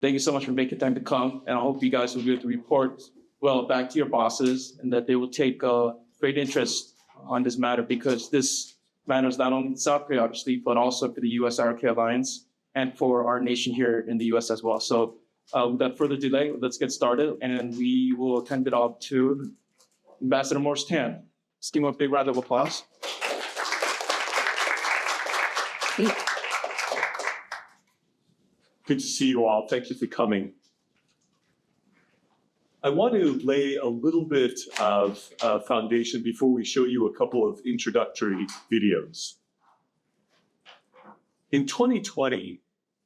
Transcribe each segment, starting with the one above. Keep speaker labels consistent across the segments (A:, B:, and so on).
A: Thank you so much for making time to come, and I hope you guys will be able to report well back to your bosses and that they will take great interest on this matter, because this matters not only in South Korea, obviously, but also for the U.S.-RK alliance and for our nation here in the U.S. as well. So without further delay, let's get started, and we will hand it off to Ambassador Morris Tan. Let's give him a big round of applause.
B: Good to see you all. Thank you for coming. I want to lay a little bit of foundation before we show you a couple of introductory videos. In 2020,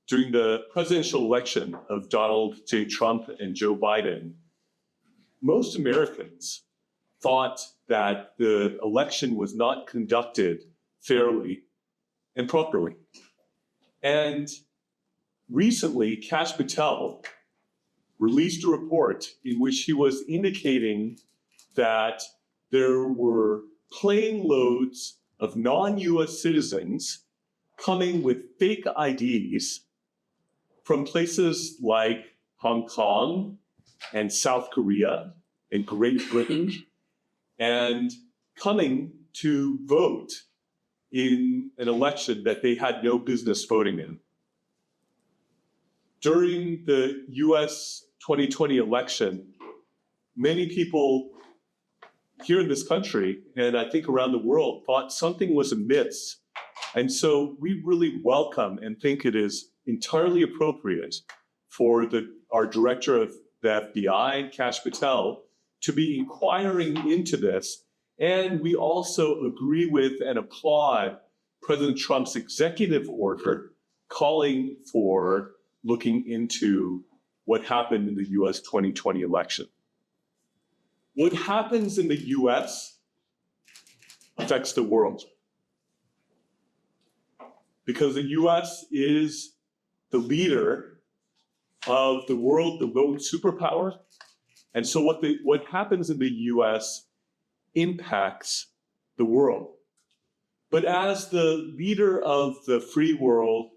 B: during the presidential election of Donald J. Trump and Joe Biden, most Americans thought that the election was not conducted fairly and properly. And recently, Kash Patel released a report in which he was indicating that there were plane loads of non-US citizens coming with fake IDs from places like Hong Kong and South Korea and Great Britain, and coming to vote in an election that they had no business voting in. During the US 2020 election, many people here in this country, and I think around the world, thought something was amiss. And so we really welcome and think it is entirely appropriate for our director of the FBI, Kash Patel, to be inquiring into this. And we also agree with and applaud President Trump's executive order calling for looking into what happened in the US 2020 election. What happens in the US affects the world, because the US is the leader of the world, the lone superpower. And so what happens in the US impacts the world. But as the leader of the free world,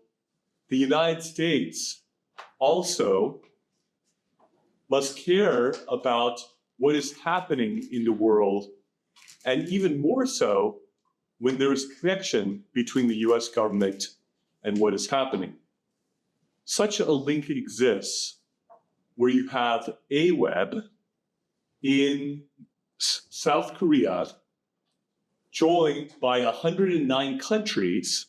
B: the United States also must care about what is happening in the world, and even more so when there is a connection between the US government and what is happening. Such a link exists where you have AWEB in South Korea joined by 109 countries,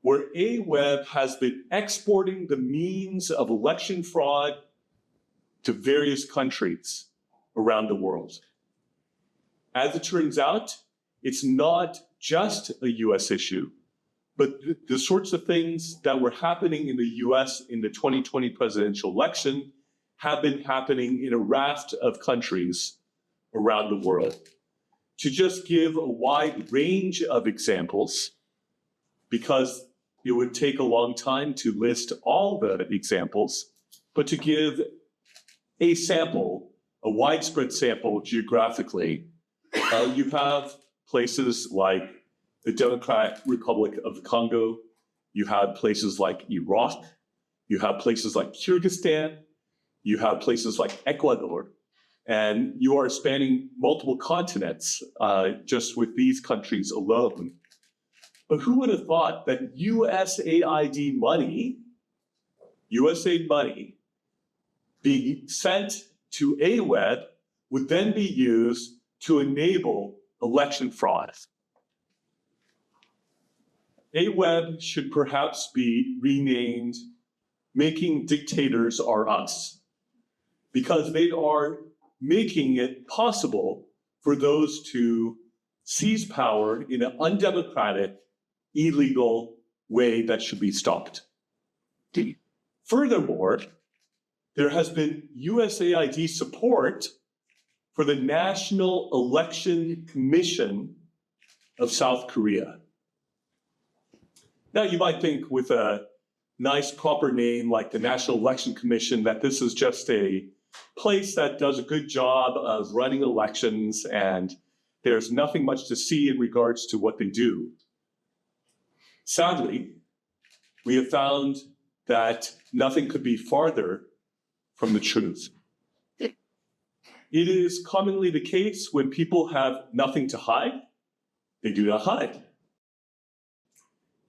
B: where AWEB has been exporting the means of election fraud to various countries around the world. As it turns out, it's not just a US issue, but the sorts of things that were happening in the US in the 2020 presidential election have been happening in a raft of countries around the world. To just give a wide range of examples, because it would take a long time to list all the examples, but to give a sample, a widespread sample geographically, you have places like the Democratic Republic of the Congo, you have places like Iraq, you have places like Kyrgyzstan, you have places like Ecuador, and you are spanning multiple continents just with these countries alone. But who would have thought that USAID money, USAID money, being sent to AWEB would then be used to enable election fraud? AWEB should perhaps be renamed Making Dictators Are Us, because they are making it possible for those to seize power in an undemocratic, illegal way that should be stopped. Furthermore, there has been USAID support for the National Election Commission of South Korea. Now, you might think with a nice proper name like the National Election Commission that this is just a place that does a good job of running elections and there's nothing much to see in regards to what they do. Sadly, we have found that nothing could be farther from the truth. It is commonly the case when people have nothing to hide, they do not hide.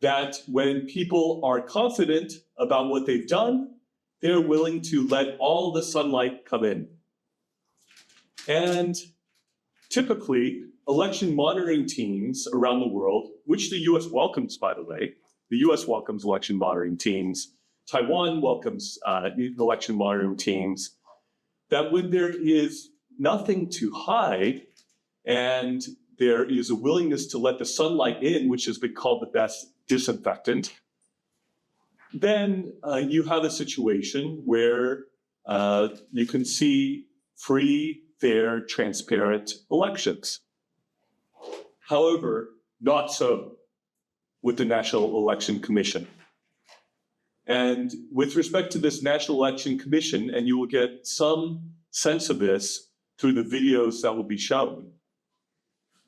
B: That when people are confident about what they've done, they're willing to let all the sunlight come in. And typically, election monitoring teams around the world, which the US welcomes, by the way, the US welcomes election monitoring teams, Taiwan welcomes election monitoring teams, that when there is nothing to hide and there is a willingness to let the sunlight in, which has been called the best disinfectant, then you have a situation where you can see free, fair, transparent elections. However, not so with the National Election Commission. And with respect to this National Election Commission, and you will get some sense of this through the videos that will be shown,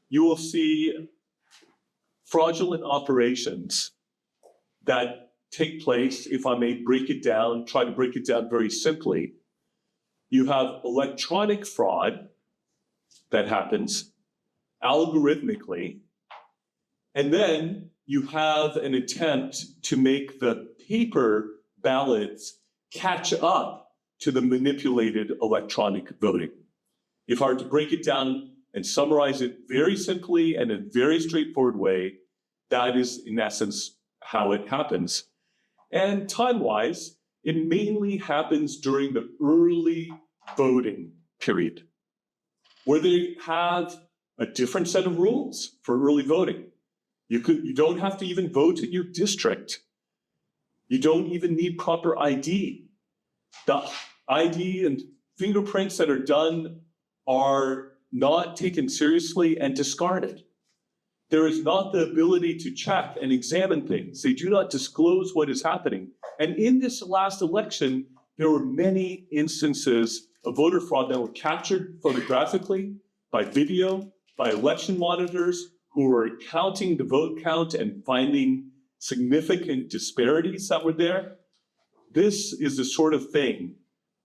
B: you will see fraudulent operations that take place, if I may break it down, try to break it down very simply. You have electronic fraud that happens algorithmically, and then you have an attempt to make the paper ballots catch up to the manipulated electronic voting. If I were to break it down and summarize it very simply and in a very straightforward way, that is in essence how it happens. And time-wise, it mainly happens during the early voting period, where they have a different set of rules for early voting. You don't have to even vote in your district. You don't even need proper ID. The ID and fingerprints that are done are not taken seriously and discarded. There is not the ability to check and examine things. They do not disclose what is happening. And in this last election, there were many instances of voter fraud that were captured photographically, by video, by election monitors who were counting the vote count and finding significant disparities that were there. This is the sort of thing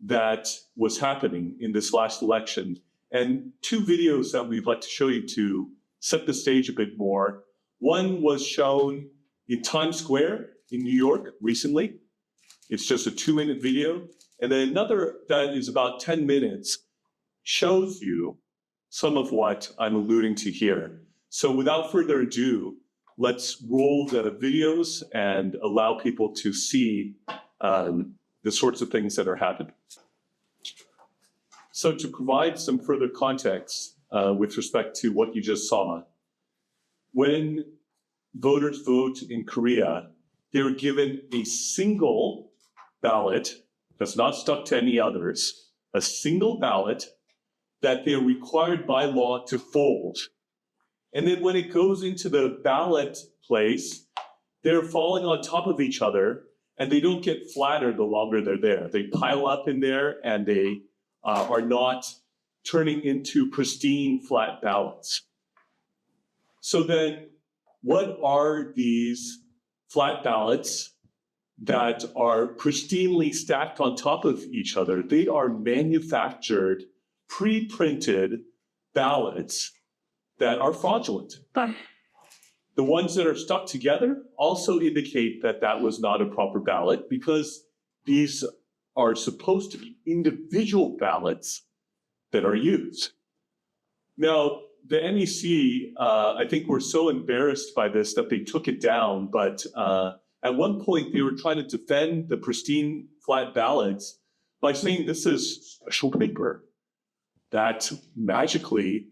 B: that was happening in this last election. And two videos that we'd like to show you to set the stage a bit more. One was shown in Times Square in New York recently. It's just a 2-minute video. And then another that is about 10 minutes shows you some of what I'm alluding to here. So without further ado, let's roll the videos and allow people to see the sorts of things that are happening. So to provide some further context with respect to what you just saw, when voters vote in Korea, they're given a single ballot that's not stuck to any others, a single ballot that they're required by law to fold. And then when it goes into the ballot place, they're falling on top of each other and they don't get flatter the longer they're there. They pile up in there and they are not turning into pristine flat ballots. So then what are these flat ballots that are pristinely stacked on top of each other? They are manufactured, pre-printed ballots that are fraudulent. The ones that are stuck together also indicate that that was not a proper ballot because these are supposed to be individual ballots that are used. Now, the NEC, I think were so embarrassed by this that they took it down, but at one point they were trying to defend the pristine flat ballots by saying this is special paper that magically,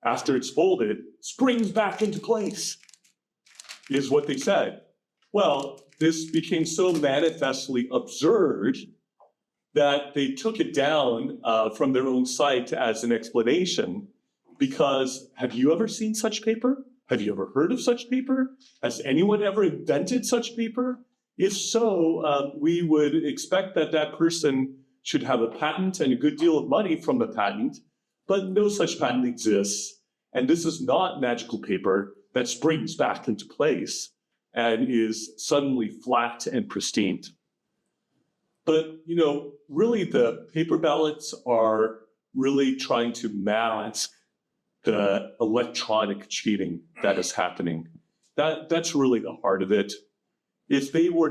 B: after it's folded, springs back into place, is what they said. Well, this became so manifestly absurd that they took it down from their own site as an explanation, because have you ever seen such paper? Have you ever heard of such paper? Has anyone ever invented such paper? If so, we would expect that that person should have a patent and a good deal of money from the patent, but no such patent exists. And this is not magical paper that springs back into place and is suddenly flat and pristine. But, really the paper ballots are really trying to mask the electronic cheating that is happening. That's really the heart of it. If they were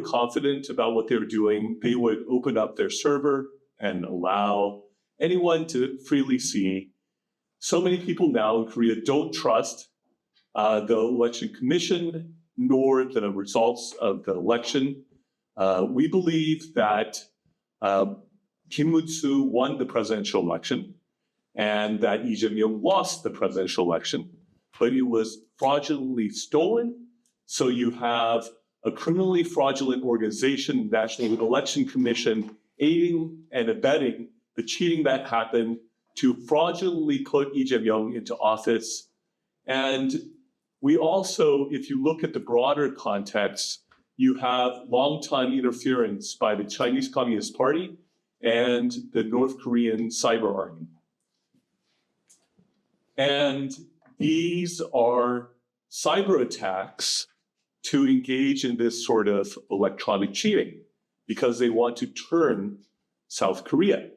B: confident about what they were doing, they would open up their server and allow anyone to freely see. So many people now in Korea don't trust the election commission nor the results of the election. We believe that Kim Moon-soo won the presidential election and that Lee Jae-myung lost the presidential election, but it was fraudulently stolen. So you have a criminally fraudulent organization, National Election Commission, aiding and abetting the cheating that happened to fraudulently put Lee Jae-myung into office. And we also, if you look at the broader context, you have long-time interference by the Chinese Communist Party and the North Korean cyber army. And these are cyber attacks to engage in this sort of electronic cheating because they want to turn South Korea.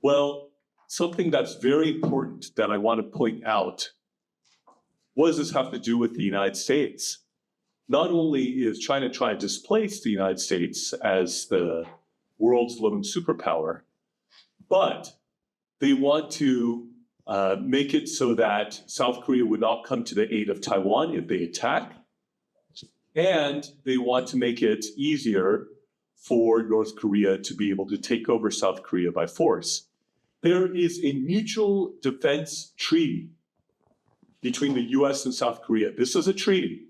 B: Well, something that's very important that I want to point out, what does this have to do with the United States? Not only is China trying to displace the United States as the world's lone superpower, but they want to make it so that South Korea would not come to the aid of Taiwan if they attack. And they want to make it easier for North Korea to be able to take over South Korea by force. There is a mutual defense treaty between the US and South Korea. This is a treaty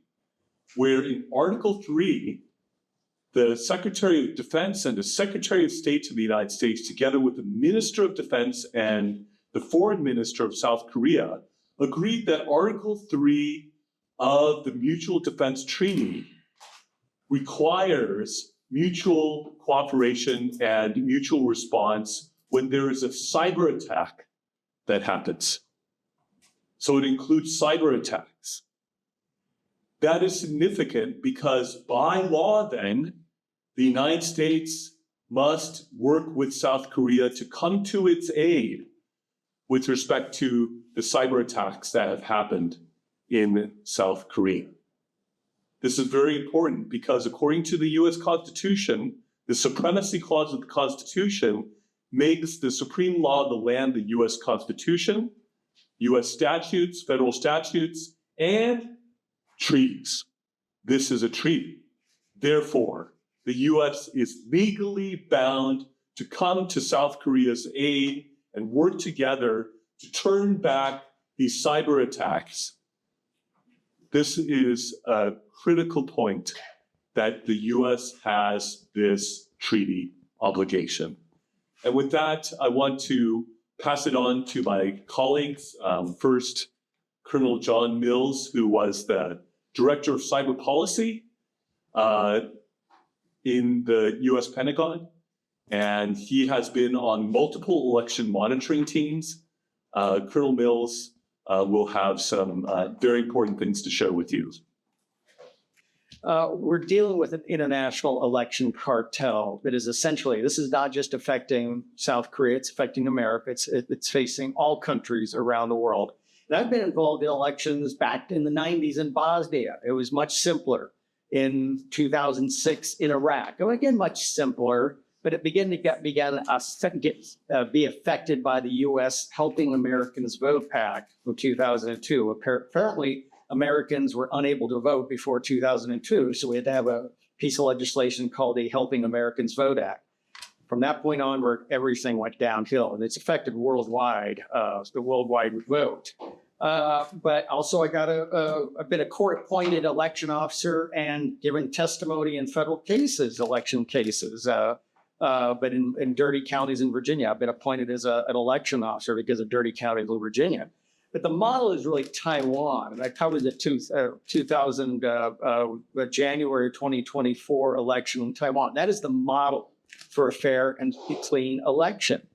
B: where in Article 3, the Secretary of Defense and the Secretary of State of the United States, together with the Minister of Defense and the Foreign Minister of South Korea, agreed that Article 3 of the Mutual Defense Treaty requires mutual cooperation and mutual response when there is a cyber attack that happens. So it includes cyber attacks. That is significant because by law then, the United States must work with South Korea to come to its aid with respect to the cyber attacks that have happened in South Korea. This is very important because according to the US Constitution, the supremacy clause of the Constitution makes the supreme law of the land the US Constitution, US statutes, federal statutes, and treaties. This is a treaty. Therefore, the US is legally bound to come to South Korea's aid and work together to turn back these cyber attacks. This is a critical point that the US has this treaty obligation. And with that, I want to pass it on to my colleagues. First, Colonel John Mills, who was the Director of Cyber Policy in the US Pentagon. And he has been on multiple election monitoring teams. Colonel Mills will have some very important things to share with you.
C: We're dealing with an international election cartel that is essentially, this is not just affecting South Korea, it's affecting America, it's facing all countries around the world. And I've been involved in elections back in the 90s in Bosnia. It was much simpler. In 2006 in Iraq, and again, much simpler, but it began to be affected by the U.S. Helping Americans Vote Act from 2002. Apparently, Americans were unable to vote before 2002, so we had to have a piece of legislation called the Helping Americans Vote Act. From that point onward, everything went downhill, and it's affected worldwide, the worldwide vote. But also I got I've been a court-appointed election officer and given testimony in federal cases, election cases. But in dirty counties in Virginia, I've been appointed as an election officer because of dirty counties in Virginia. But the model is really Taiwan. And I covered the January 2024 election in Taiwan. That is the model for a fair and clean election.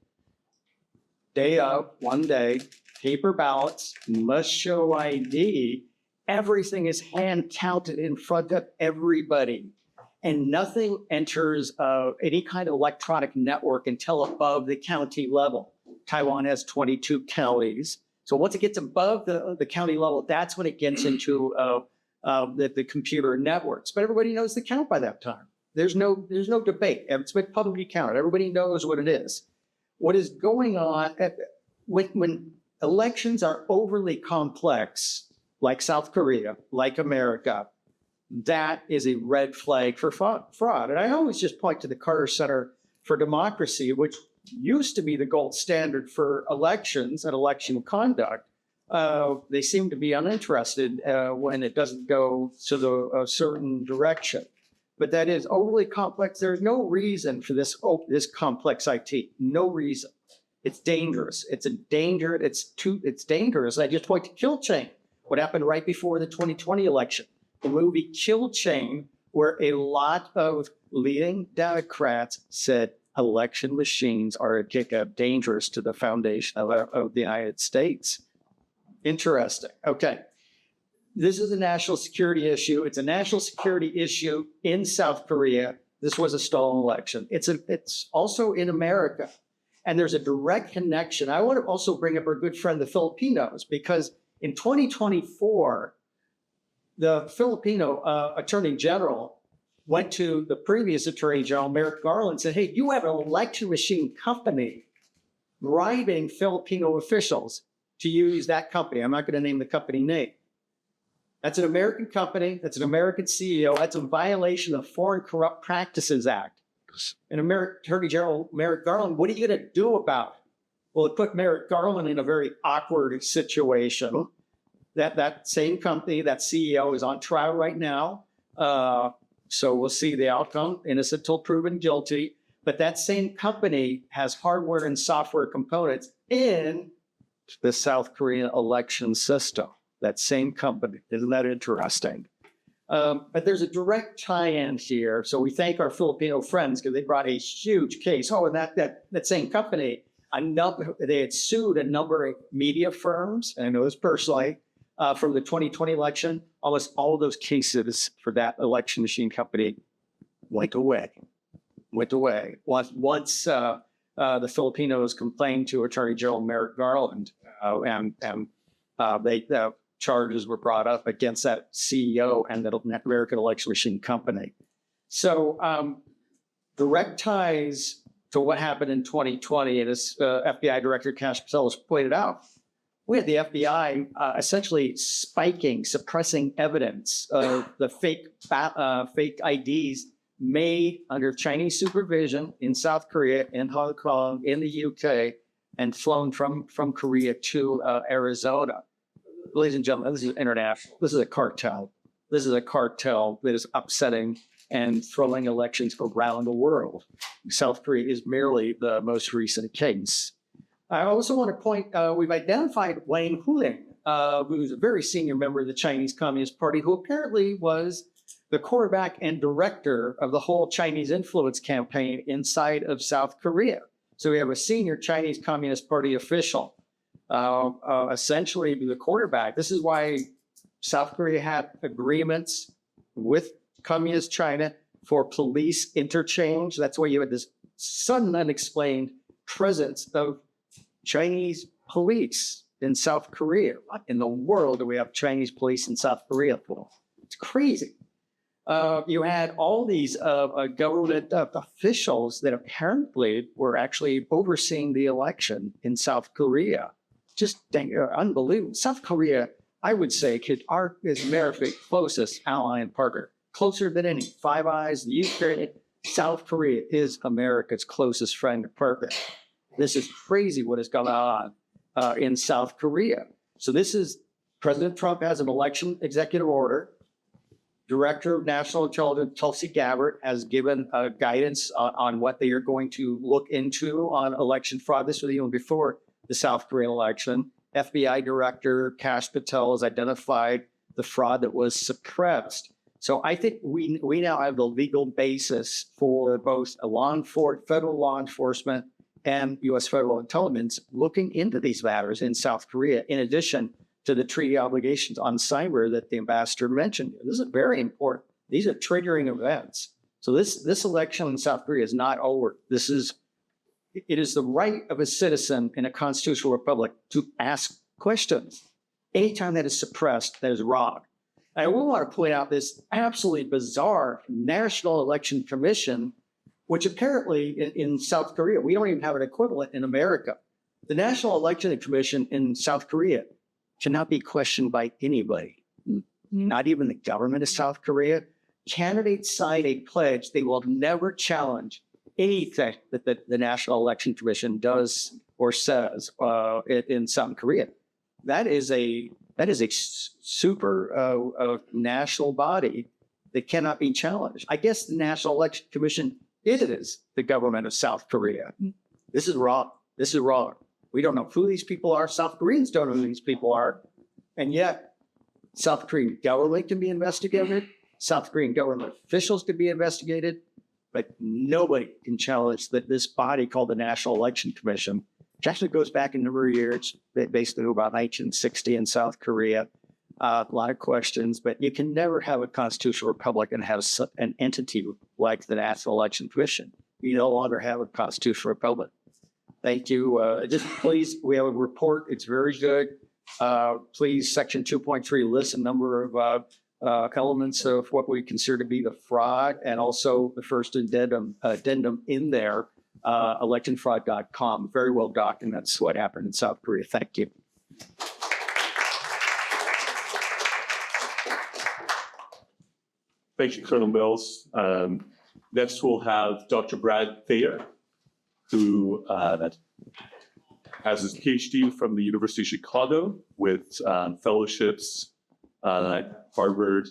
C: Day up, one day, paper ballots, must show ID. Everything is hand counted in front of everybody. and nothing enters any kind of electronic network until above the county level. Taiwan has 22 counties. So once it gets above the county level, that's when it gets into the computer networks. But everybody knows the count by that time. There's no debate. It's been publicly counted. Everybody knows what it is. What is going on when elections are overly complex, like South Korea, like America, that is a red flag for fraud. And I always just point to the Carter Center for Democracy, which used to be the gold standard for elections and election conduct. They seem to be uninterested when it doesn't go to a certain direction. But that is overly complex. There's no reason for this complex IT. No reason. It's dangerous. It's dangerous. I just point to Kill Chain. What happened right before the 2020 election? The movie Kill Chain, where a lot of leading Democrats said election machines are dangerous to the foundation of the United States. Interesting. Okay. This is a national security issue. It's a national security issue in South Korea. This was a stolen election. It's also in America. And there's a direct connection. I want to also bring up our good friend, the Filipinos, because in 2024, the Filipino Attorney General went to the previous Attorney General, Merrick Garland, and said, hey, you have an election machine company bribing Filipino officials to use that company. I'm not going to name the company name. That's an American company. That's an American CEO. That's a violation of Foreign Corrupt Practices Act. And American Attorney General Merrick Garland, what are you going to do about it? Well, it put Merrick Garland in a very awkward situation. That same company, that CEO is on trial right now. So we'll see the outcome, innocent till proven guilty. But that same company has hardware and software components in the South Korean election system. That same company. Isn't that interesting? But there's a direct tie-in here. So we thank our Filipino friends because they brought a huge case. Oh, and that same company, they had sued a number of media firms, and I know this personally, from the 2020 election. Almost all of those cases for that election machine company went away. Once the Filipinos complained to Attorney General Merrick Garland, and the charges were brought up against that CEO and that American election machine company. So direct ties to what happened in 2020, and as FBI Director Cash Patel has pointed out, we had the FBI essentially suppressing evidence of the fake IDs made under Chinese supervision in South Korea, in Hong Kong, in the UK, and flown from Korea to Arizona. Ladies and gentlemen, this is international. This is a cartel. This is a cartel that is upsetting and throwing elections around the world. South Korea is merely the most recent case. I also want to point, we've identified Wang Huling, who's a very senior member of the Chinese Communist Party, who apparently was the quarterback and director of the whole Chinese influence campaign inside of South Korea. So we have a senior Chinese Communist Party official, essentially the quarterback. This is why South Korea had agreements with Communist China for police interchange. That's why you had this sudden unexplained presence of Chinese police in South Korea. What in the world do we have Chinese police in South Korea for? It's crazy. You had all these government officials that apparently were actually overseeing the election in South Korea. Just unbelievable. South Korea, I would say, is America's closest ally and partner. Closer than any. Five Eyes, the Ukraine, South Korea is America's closest friend and partner. This is crazy what is going on in South Korea. So this is, President Trump has an election executive order. Director of National Intelligence, Tulsi Gabbard, has given guidance on what they are going to look into on election fraud. This was even before the South Korean election. FBI Director Kash Patel has identified the fraud that was suppressed. So I think we now have the legal basis for both federal law enforcement and U.S. federal intelligence looking into these matters in South Korea, in addition to the treaty obligations on cyber that the ambassador mentioned. This is very important. These are triggering events. So this election in South Korea is not over. It is the right of a citizen in a constitutional republic to ask questions. Anytime that is suppressed, that is wrong. I will want to point out this absolutely bizarre National Election Commission, which apparently in South Korea, we don't even have an equivalent in America. The National Election Commission in South Korea cannot be questioned by anybody, not even the government of South Korea. Candidates sign a pledge they will never challenge anything that the National Election Commission does or says in South Korea. That is a super national body that cannot be challenged. I guess the National Election Commission is the government of South Korea. This is wrong. This is wrong. We don't know who these people are. South Koreans don't know who these people are. And yet, South Korean government can be investigated. South Korean government officials can be investigated. But nobody can challenge this body called the National Election Commission, which actually goes back a number of years, basically about 1960 in South Korea. A lot of questions, but you can never have a constitutional republic and have an entity like the National Election Commission. You no longer have a constitutional republic. Thank you. Just please, we have a report. It's very good. Please, section 2.3 lists a number of elements of what we consider to be the fraud, and also the first addendum in there, electionfraud.com. Very well documents what happened in South Korea. Thank you.
B: Thank you, Colonel Mills. Next, we'll have Dr. Brad Thayer, who has his PhD from the University of Chicago with fellowships at Harvard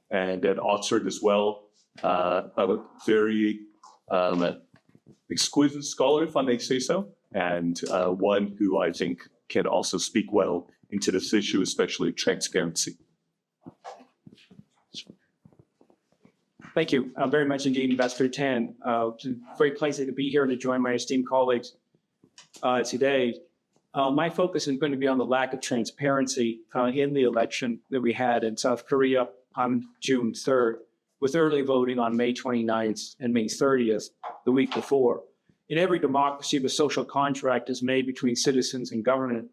B: and at Oxford as well. A very exquisite scholar, if I may say so, and one who I think can also speak well into this issue, especially transparency.
A: Thank you very much indeed, Ambassador Tan. It's a great pleasure to be here and to join my esteemed colleagues today. My focus is going to be on the lack of transparency in the election that we had in South Korea on June 3rd, with early voting on May 29th and May 30th, the week before. In every democracy, the social contract is made between citizens and government,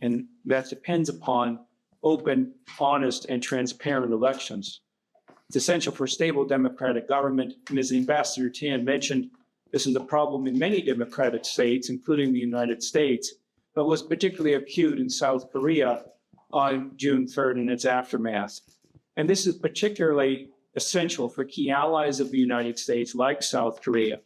A: and that depends upon open, honest, and transparent elections. It's essential for stable democratic government, and as Ambassador Tan mentioned, this is a problem in many democratic states, including the United States, but was particularly acute in South Korea on June 3rd and its aftermath. And this is particularly essential for key allies of the United States, like South Korea.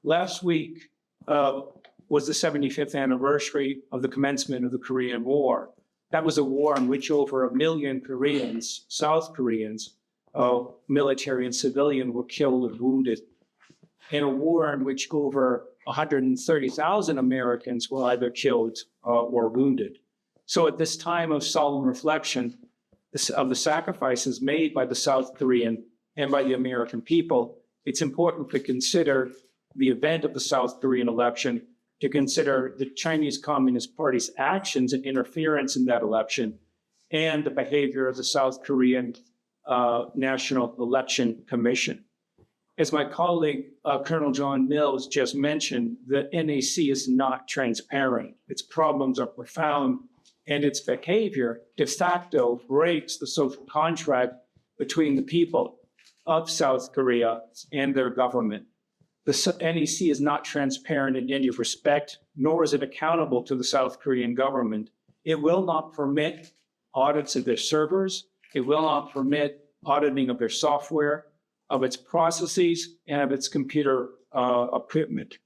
A: Last week was the 75th anniversary of the commencement of the Korean War. That was a war in which over 1 million Koreans, South Koreans, military and civilian, were killed and wounded, in a war in which over 130,000 Americans were either killed or wounded. So at this time of solemn reflection of the sacrifices made by the South Korean and by the American people, it's important to consider the event of the South Korean election, to consider the Chinese Communist Party's actions and interference in that election, and the behavior of the South Korean National Election Commission. As my colleague, Colonel John Mills, just mentioned, the NAC is not transparent. Its problems are profound, and its behavior de facto breaks the social contract between the people of South Korea and their government. The NAC is not transparent in any respect, nor is it accountable to the South Korean government. It will not permit audits of their servers. It will not permit auditing of their software, of its processes, and of its computer equipment.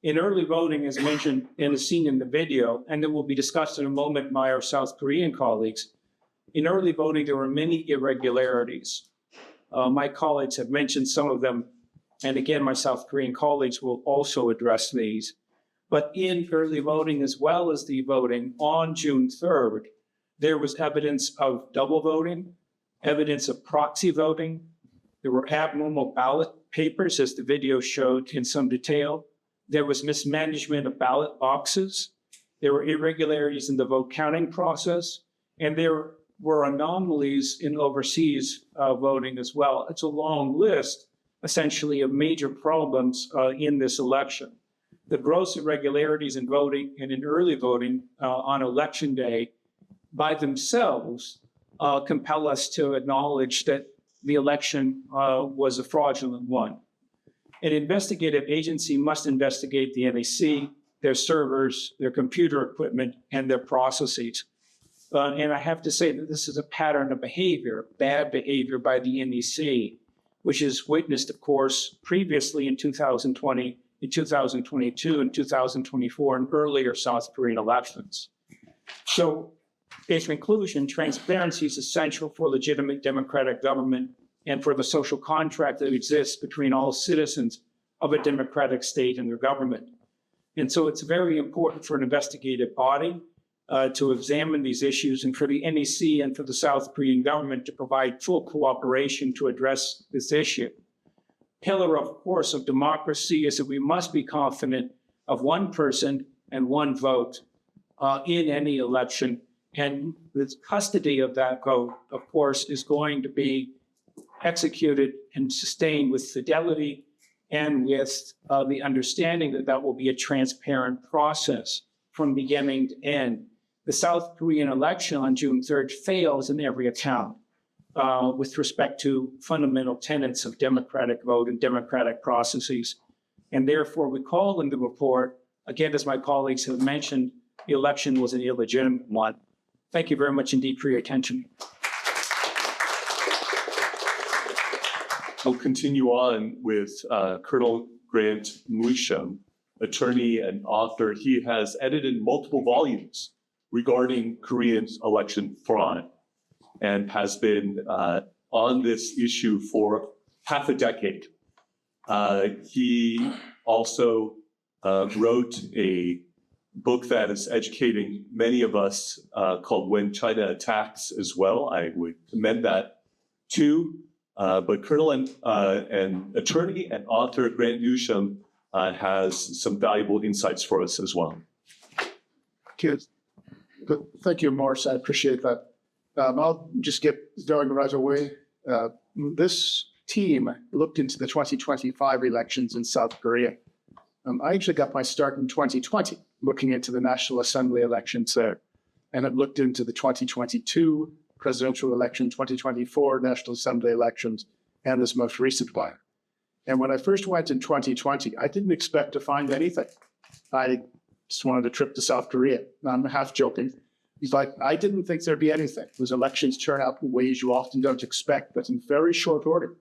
A: In early voting, as mentioned in the scene in the video, and it will be discussed in a moment by our South Korean colleagues, in early voting, there were many irregularities. My colleagues have mentioned some of them, and again, my South Korean colleagues will also address these. But in early voting, as well as the voting on June 3rd, there was evidence of double voting, evidence of proxy voting. There were abnormal ballot papers, as the video showed in some detail. There was mismanagement of ballot boxes. There were irregularities in the vote counting process. And there were anomalies in overseas voting as well. It's a long list,
D: essentially of major problems in this election. The gross irregularities in voting and in early voting on election day by themselves compel us to acknowledge that the election was a fraudulent one. An investigative agency must investigate the NEC, their servers, their computer equipment, and their processes. And I have to say that this is a pattern of behavior, bad behavior by the NEC, which is witnessed, of course, previously in 2020, in 2022, and 2024, and earlier South Korean elections. So, in conclusion, transparency is essential for legitimate democratic government and for the social contract that exists between all citizens of a democratic state and their government. And so it's very important for an investigative body to examine these issues and for the NEC and for the South Korean government to provide full cooperation to address this issue. Pillar, of course, of democracy is that we must be confident of one person and one vote in any election. And the custody of that vote, of course, is going to be executed and sustained with fidelity and with the understanding that that will be a transparent process from beginning to end. The South Korean election on June 3rd fails in every account with respect to fundamental tenets of democratic vote and democratic processes. And therefore, we call in the report, again, as my colleagues have mentioned, the election was an illegitimate one. Thank you very much indeed for your attention.
B: We'll continue on with Colonel Grant Muisham, attorney and author. He has edited multiple volumes regarding Korean election fraud and has been on this issue for half a decade. He also wrote a book that is educating many of us called When China Attacks as well. I would commend that too. But Colonel and attorney and author Grant Muisham has some valuable insights for us as well.
E: Thank you, Morris. I appreciate that. I'll just get going right away. This team looked into the 2025 elections in South Korea. I actually got my start in 2020, looking into the National Assembly elections there. And it looked into the 2022 presidential election, 2024 National Assembly elections, and this most recent one. And when I first went in 2020, I didn't expect to find anything. I just wanted a trip to South Korea. I'm half joking. He's like, I didn't think there'd be anything. Those elections turn out in ways you often don't expect, but in very short order,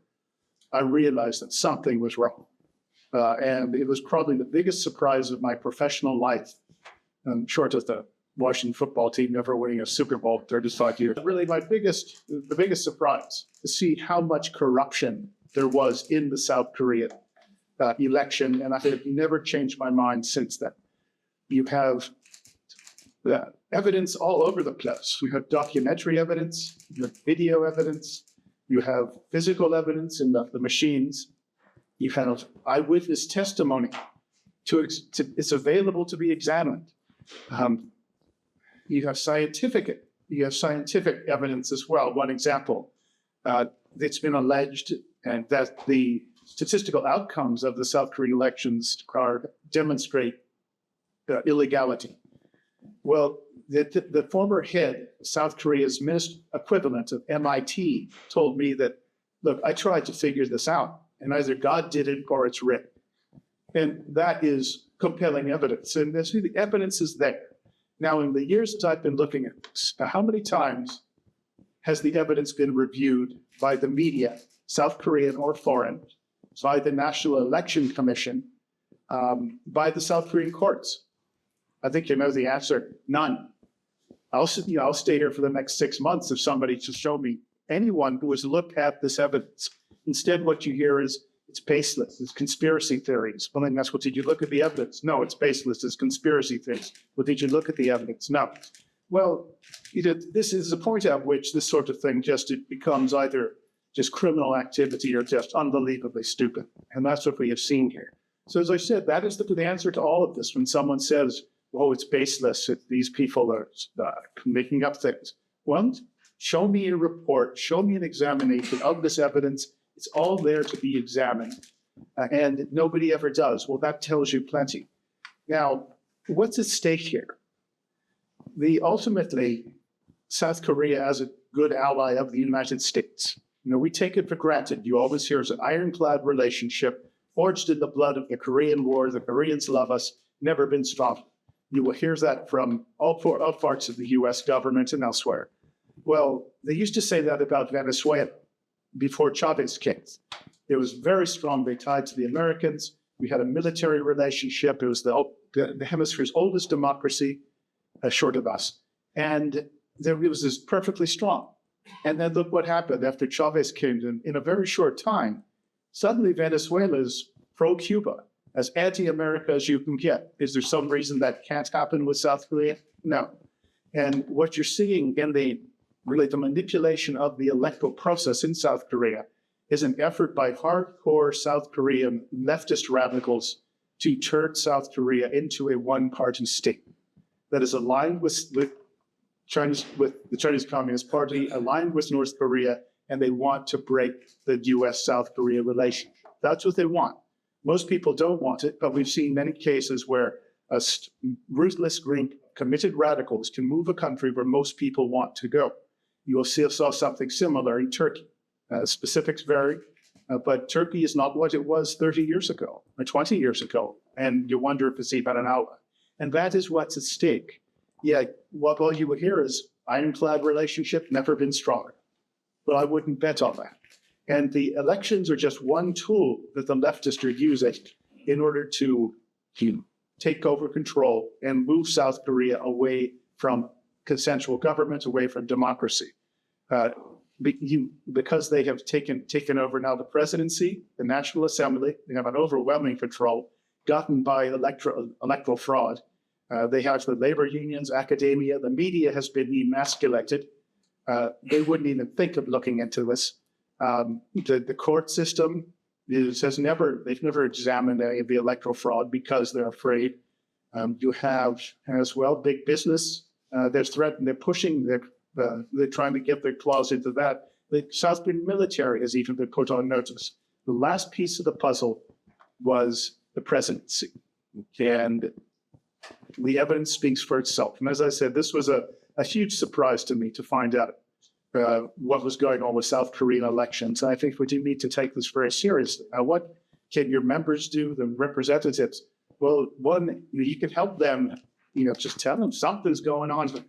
E: I realized that something was wrong. And it was probably the biggest surprise of my professional life, short of the Washington football team never winning a Super Bowl 35 years. Really, the biggest surprise to see how much corruption there was in the South Korean election, and I have never changed my mind since then. You have evidence all over the place. You have documentary evidence, you have video evidence, you have physical evidence in the machines. You have eyewitness testimony. It's available to be examined. You have scientific evidence as well. One example, it's been alleged and that the statistical outcomes of the South Korean elections demonstrate illegality. Well, the former head, South Korea's minister equivalent of MIT, told me that, look, I tried to figure this out, and either God did it or it's written. And that is compelling evidence, and the evidence is there. Now, in the years that I've been looking at this, how many times has the evidence been reviewed by the media, South Korean or foreign, by the National Election Commission, by the South Korean courts? I think you know the answer, none. I'll stay here for the next 6 months if somebody to show me anyone who has looked at this evidence. Instead, what you hear is it's baseless, it's conspiracy theories. Well, then that's what, did you look at the evidence? No, it's baseless, it's conspiracy theories. Well, did you look at the evidence? No. Well, this is the point at which this sort of thing it becomes either just criminal activity or just unbelievably stupid. And that's what we have seen here. So as I said, that is the answer to all of this. When someone says, oh, it's baseless, these people are making up things. Well, show me a report, show me an examination of this evidence, It's all there to be examined, and nobody ever does. Well, that tells you plenty. Now, what's at stake here? Ultimately, South Korea as a good ally of the United States. We take it for granted. You always hear it's an ironclad relationship, forged in the blood of the Korean War. The Koreans love us, never been stronger. You will hear that from all parts of the US government and elsewhere. Well, they used to say that about Venezuela before Chavez came. It was very strongly tied to the Americans. We had a military relationship. It was the hemisphere's oldest democracy, short of us. And it was this perfectly strong. And then look what happened after Chavez came in a very short time. Suddenly Venezuela is pro-Cuba, as anti-America as you can get. Is there some reason that can't happen with South Korea? No. And what you're seeing in the manipulation of the electoral process in South Korea is an effort by hardcore South Korean leftist radicals to turn South Korea into a one-party state that is aligned with the Chinese Communist Party, aligned with North Korea, and they want to break the US-South Korea relationship. That's what they want. Most people don't want it, but we've seen many cases where a ruthless group, committed radicals, can move a country where most people want to go. You will saw something similar in Turkey. Specifics vary, but Turkey is not what it was 30 years ago or 20 years ago, and you wonder if it's even an ally. And that is what's at stake. Yeah, what all you would hear is ironclad relationship, never been stronger. But I wouldn't bet on that. And the elections are just one tool that the leftists are using in order to take over control and move South Korea away from consensual government, away from democracy. Because they have taken over now the presidency, the National Assembly, they have an overwhelming control gotten by electoral fraud. They have the labor unions, academia, the media has been emasculated. They wouldn't even think of looking into this. The court system they've never examined any of the electoral fraud because they're afraid. You have as well big business. They're threatening, they're trying to get their claws into that. The South Korean military has even been put on notice. The last piece of the puzzle was the presidency. And the evidence speaks for itself. And as I said, this was a huge surprise to me to find out what was going on with South Korean elections. And I think we do need to take this very seriously. Now, what can your members do, the representatives? Well, one, you can help them, just tell them something's going on.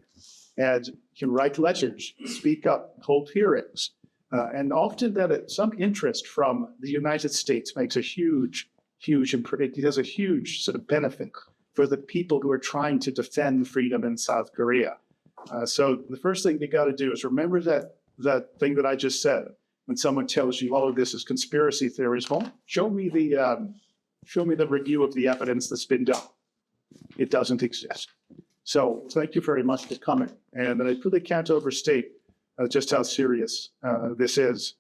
E: And you can write letters, speak up, hold hearings. And often some interest from the United States makes a huge, it has a huge sort of benefit for the people who are trying to defend freedom in South Korea. So the first thing you got to do is remember that thing that I just said. When someone tells you all of this is conspiracy theories, well, show me the review of the evidence that's been done. It doesn't exist. So thank you very much for coming. And I really can't overstate just how serious this is.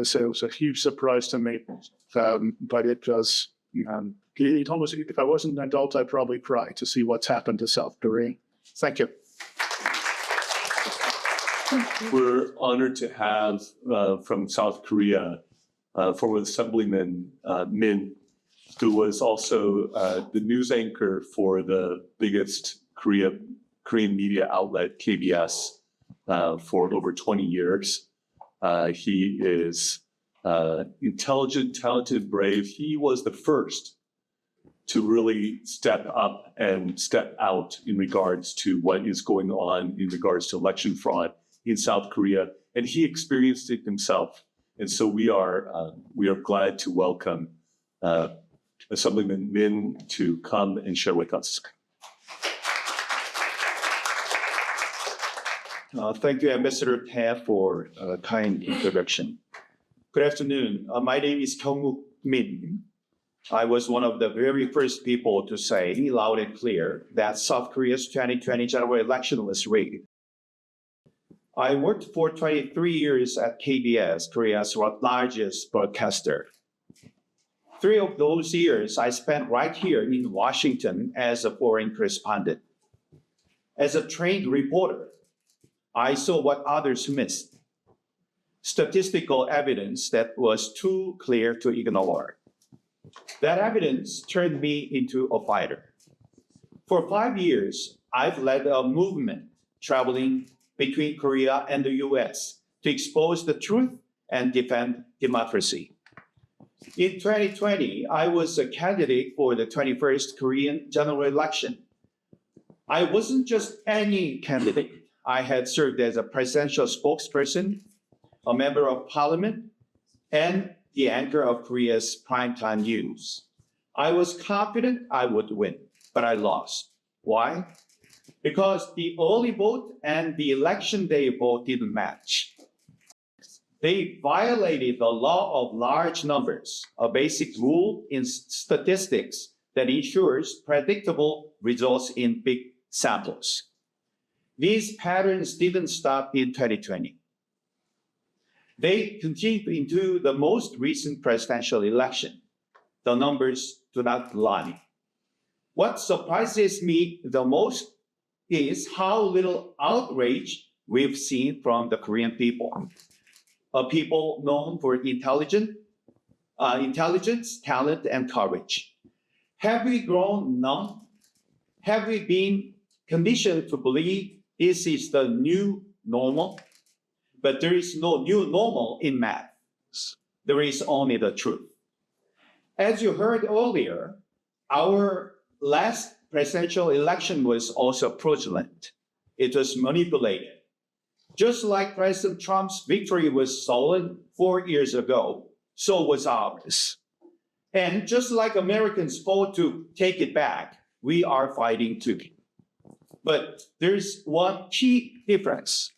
E: So it was a huge surprise to me. But it was, it almost, if I wasn't an adult, I'd probably cry to see what's happened to South Korea. Thank you.
B: We're honored to have from South Korea former Assemblyman Min, who was also the news anchor for the biggest Korean media outlet, KBS, for over 20 years. He is intelligent, talented, brave. He was the first to really step up and step out in regards to what is going on in regards to election fraud in South Korea, and he experienced it himself. And so we are glad to welcome Assemblyman Min to come and share with us.
F: Thank you, Ambassador Tae, for a kind introduction. Good afternoon. My name is Kyung-wook Min. I was one of the very first people to say loud and clear that South Korea's 2020 general election was rigged. I worked for 23 years at KBS, Korea's largest broadcaster. 3 of those years I spent right here in Washington as a foreign correspondent. As a trained reporter, I saw what others missed. statistical evidence that was too clear to ignore. That evidence turned me into a fighter. For 5 years, I've led a movement traveling between Korea and the US to expose the truth and defend democracy. In 2020, I was a candidate for the 21st Korean general election. I wasn't just any candidate. I had served as a presidential spokesperson, a member of parliament, and the anchor of Korea's primetime news. I was confident I would win, but I lost. Why? Because the early vote and the election day vote didn't match. They violated the law of large numbers, a basic rule in statistics that ensures predictable results in big samples. These patterns didn't stop in 2020. They continued into the most recent presidential election. The numbers do not lie. What surprises me the most is how little outrage we've seen from the Korean people. A people known for intelligence, talent, and courage. Have we grown numb? Have we been conditioned to believe this is the new normal? But there is no new normal in math. There is only the truth. As you heard earlier, our last presidential election was also fraudulent. It was manipulated. Just like President Trump's victory was stolen 4 years ago, so was ours. And just like Americans fought to take it back, we are fighting too. But there's one key difference.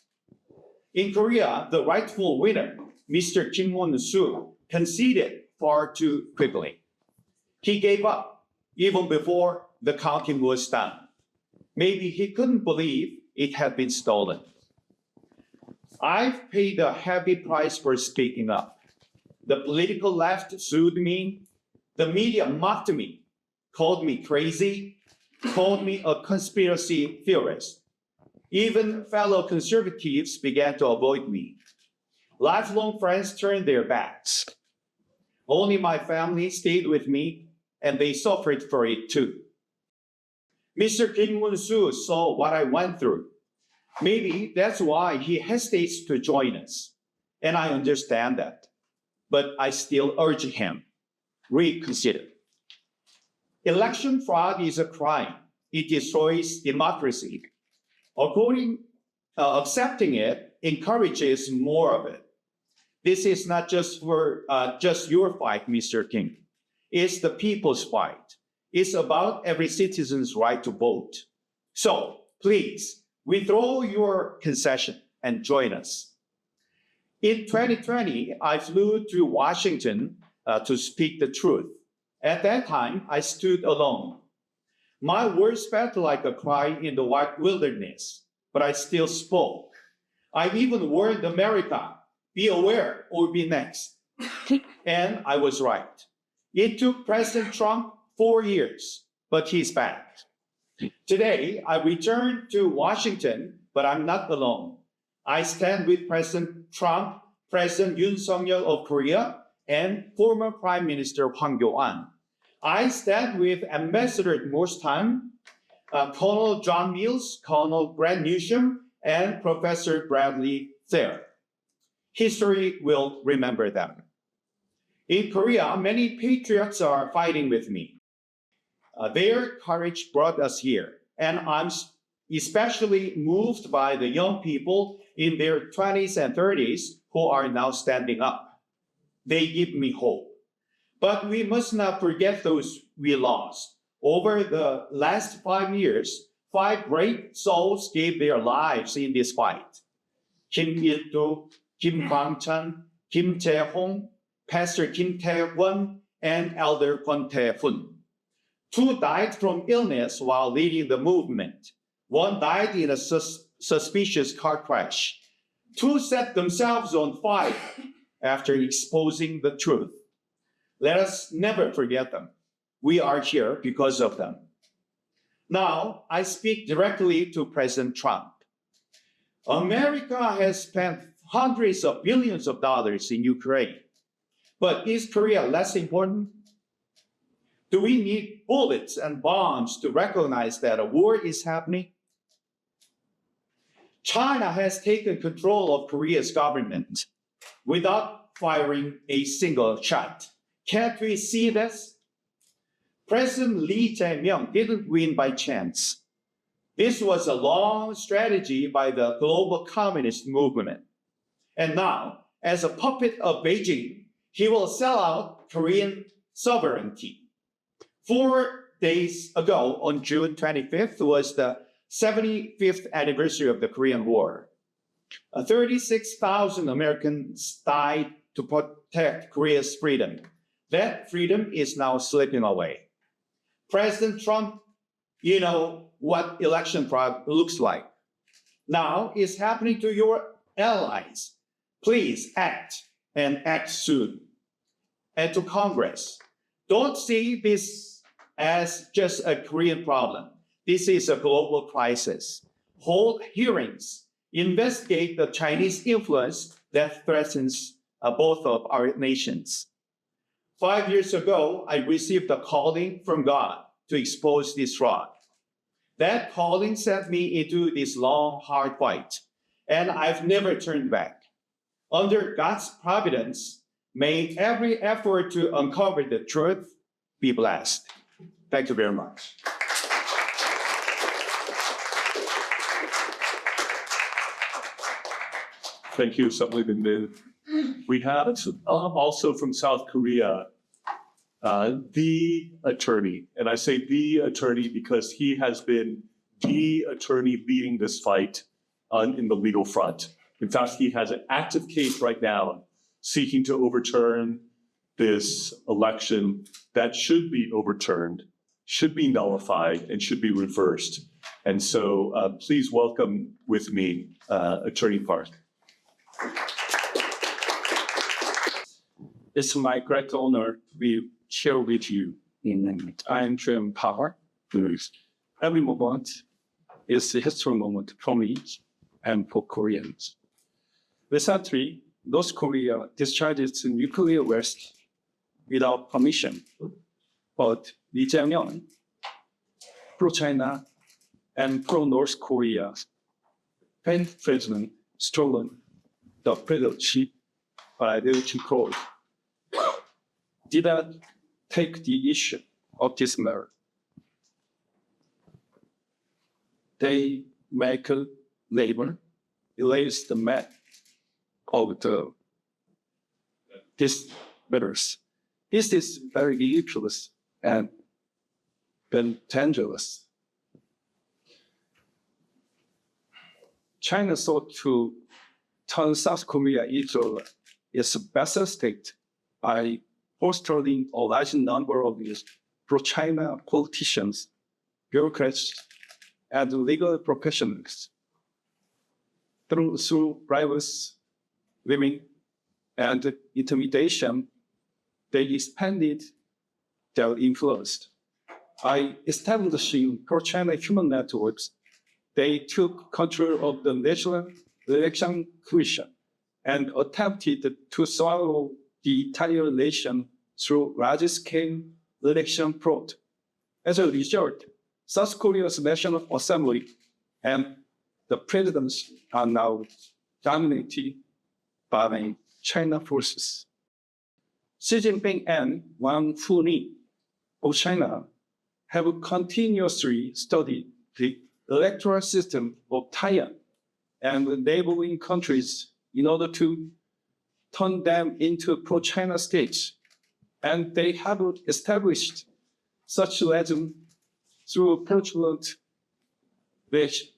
F: In Korea, the rightful winner, Mr. Kim Won-soo, conceded far too quickly. He gave up even before the counting was done. Maybe he couldn't believe it had been stolen. I've paid a heavy price for speaking up. The political left sued me. The media mocked me, called me crazy, called me a conspiracy theorist. Even fellow conservatives began to avoid me. Lifelong friends turned their backs. Only my family stayed with me, and they suffered for it too. Mr. Kim Won-soo saw what I went through. Maybe that's why he hesitates to join us, and I understand that. But I still urge him, reconsider. Election fraud is a crime. It destroys democracy. Accepting it encourages more of it. This is not just for just your fight, Mr. Kim. It's the people's fight. It's about every citizen's right to vote. So please, withdraw your concession and join us. In 2020, I flew to Washington to speak the truth. At that time, I stood alone. My words felt like a cry in the wilderness, but I still spoke. I even warned America, be aware or be next. And I was right. It took President Trump 4 years, but he's back. Today, I returned to Washington, but I'm not alone. I stand with President Trump, President Yoon Suk-yeol of Korea, and former Prime Minister Hwang Kyo-an. I stand with Ambassador Morstan, Colonel John Mills, Colonel Brad Newsham, and Professor Bradley Thayer. History will remember them. In Korea, many patriots are fighting with me. Their courage brought us here, and I'm especially moved by the young people in their 20s and 30s who are now standing up. They give me hope. But we must not forget those we lost. Over the last 5 years, 5 great souls gave their lives in this fight. Kim Il-do, Kim Kwang-chan, Kim Jae-hong, Pastor Kim Tae-won, and Elder Kwon Tae-fun. 2 died from illness while leading the movement. 1 died in a suspicious car crash. 2 set themselves on fire after exposing the truth. Let us never forget them. We are here because of them. Now, I speak directly to President Trump. America has spent hundreds of billions of dollars in Ukraine. But is Korea less important? Do we need bullets and bombs to recognize that a war is happening? China has taken control of Korea's government without firing a single shot. Can't we see this? President Lee Jae-myung didn't win by chance. This was a long strategy by the global communist movement. And now, as a puppet of Beijing, he will sell out Korean sovereignty. 4 days ago, on June 25th, was the 75th anniversary of the Korean War. 36,000 Americans died to protect Korea's freedom. That freedom is now slipping away. President Trump, you know what election fraud looks like. Now it's happening to your allies. Please act and act soon. And to Congress, don't see this as just a Korean problem. This is a global crisis. Hold hearings. Investigate the Chinese influence that threatens both of our nations. 5 years ago, I received a calling from God to expose this fraud. That calling sent me into this long, hard fight, and I've never turned back. Under God's providence, may every effort to uncover the truth be blessed. Thank you very much.
B: Thank you, Suppleman Min. We have also from South Korea, the attorney, and I say the attorney because he has been the attorney leading this fight in the legal front. In fact, he has an active case right now seeking to overturn this election that should be overturned, should be nullified, and should be reversed. And so please welcome with me Attorney Park.
D: It's my great honor to be here with you in IEMT power. Every moment is a historic moment for me and for Koreans. Recently, North Korea discharged its nuclear waste without permission, but Lee Jae-myung, pro-China and pro-North Korea, president stolen the presidency by the control. Did not take the issue of this matter. They make labor erase the map of these matters. This is very ridiculous and dangerous. China sought to turn South Korea into its vassal state by fostering a large number of pro-China politicians, bureaucrats, and legal professionals. Through bribes, women, and intimidation, they expanded their influence. By establishing pro-China human networks, they took control of the National Election Commission and attempted to swallow the entire nation through large-scale election fraud. As a result, South Korea's National Assembly and the presidents are now dominated by China forces. Xi Jinping and Wang Funi of China have continuously studied the electoral system of Taiwan and neighboring countries in order to turn them into pro-China states. And they have established such legend through fraudulent ways.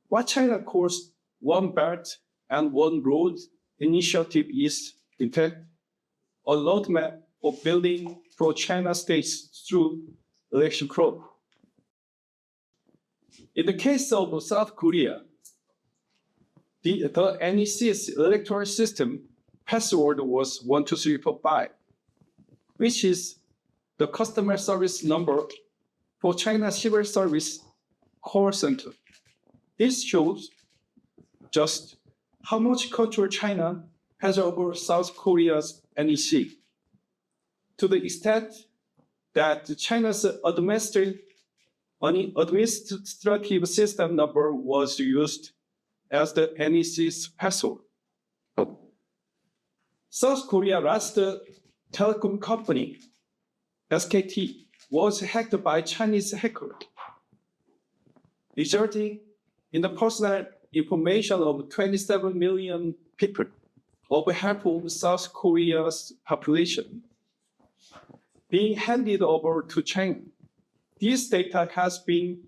D: What China calls One Belt and One Road initiative is, in fact, a roadmap of building pro-China states through election fraud. In the case of South Korea, the NEC's electoral system password was 12345, which is the customer service number for China Civil Service call center. This shows just how much control China has over South Korea's NEC, to the extent that China's administrative system number was used as the NEC's password. South Korea's last telecom company, SKT, was hacked by Chinese hackers, resulting in the personal information of 27 million people, over half of South Korea's population, being handed over to China. This data has been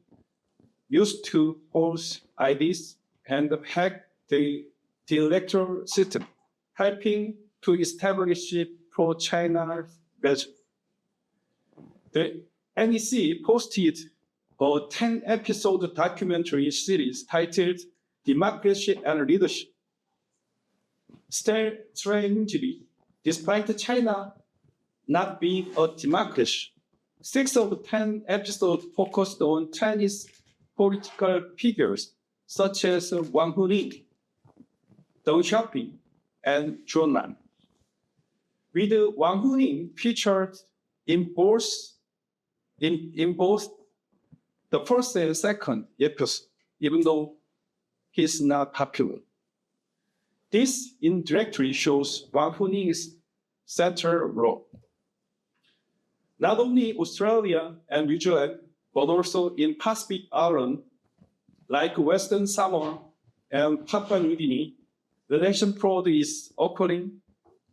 D: used to force IDs and hack the electoral system, helping to establish pro-China measures. The NEC posted a 10-episode documentary series titled Democracy and Leadership. Strangely, despite China not being a democracy, 6 of 10 episodes focused on Chinese political figures such as Wang Huning, Deng Xiaoping, and Zhou Nan, with Wang Huning featured in both the first and second episode, even though he's not popular. This indirectly shows Wang Huning's central role. Not only Australia and New Zealand, but also in Pacific Island, like Western Samoa and Papua New Guinea, the election fraud is occurring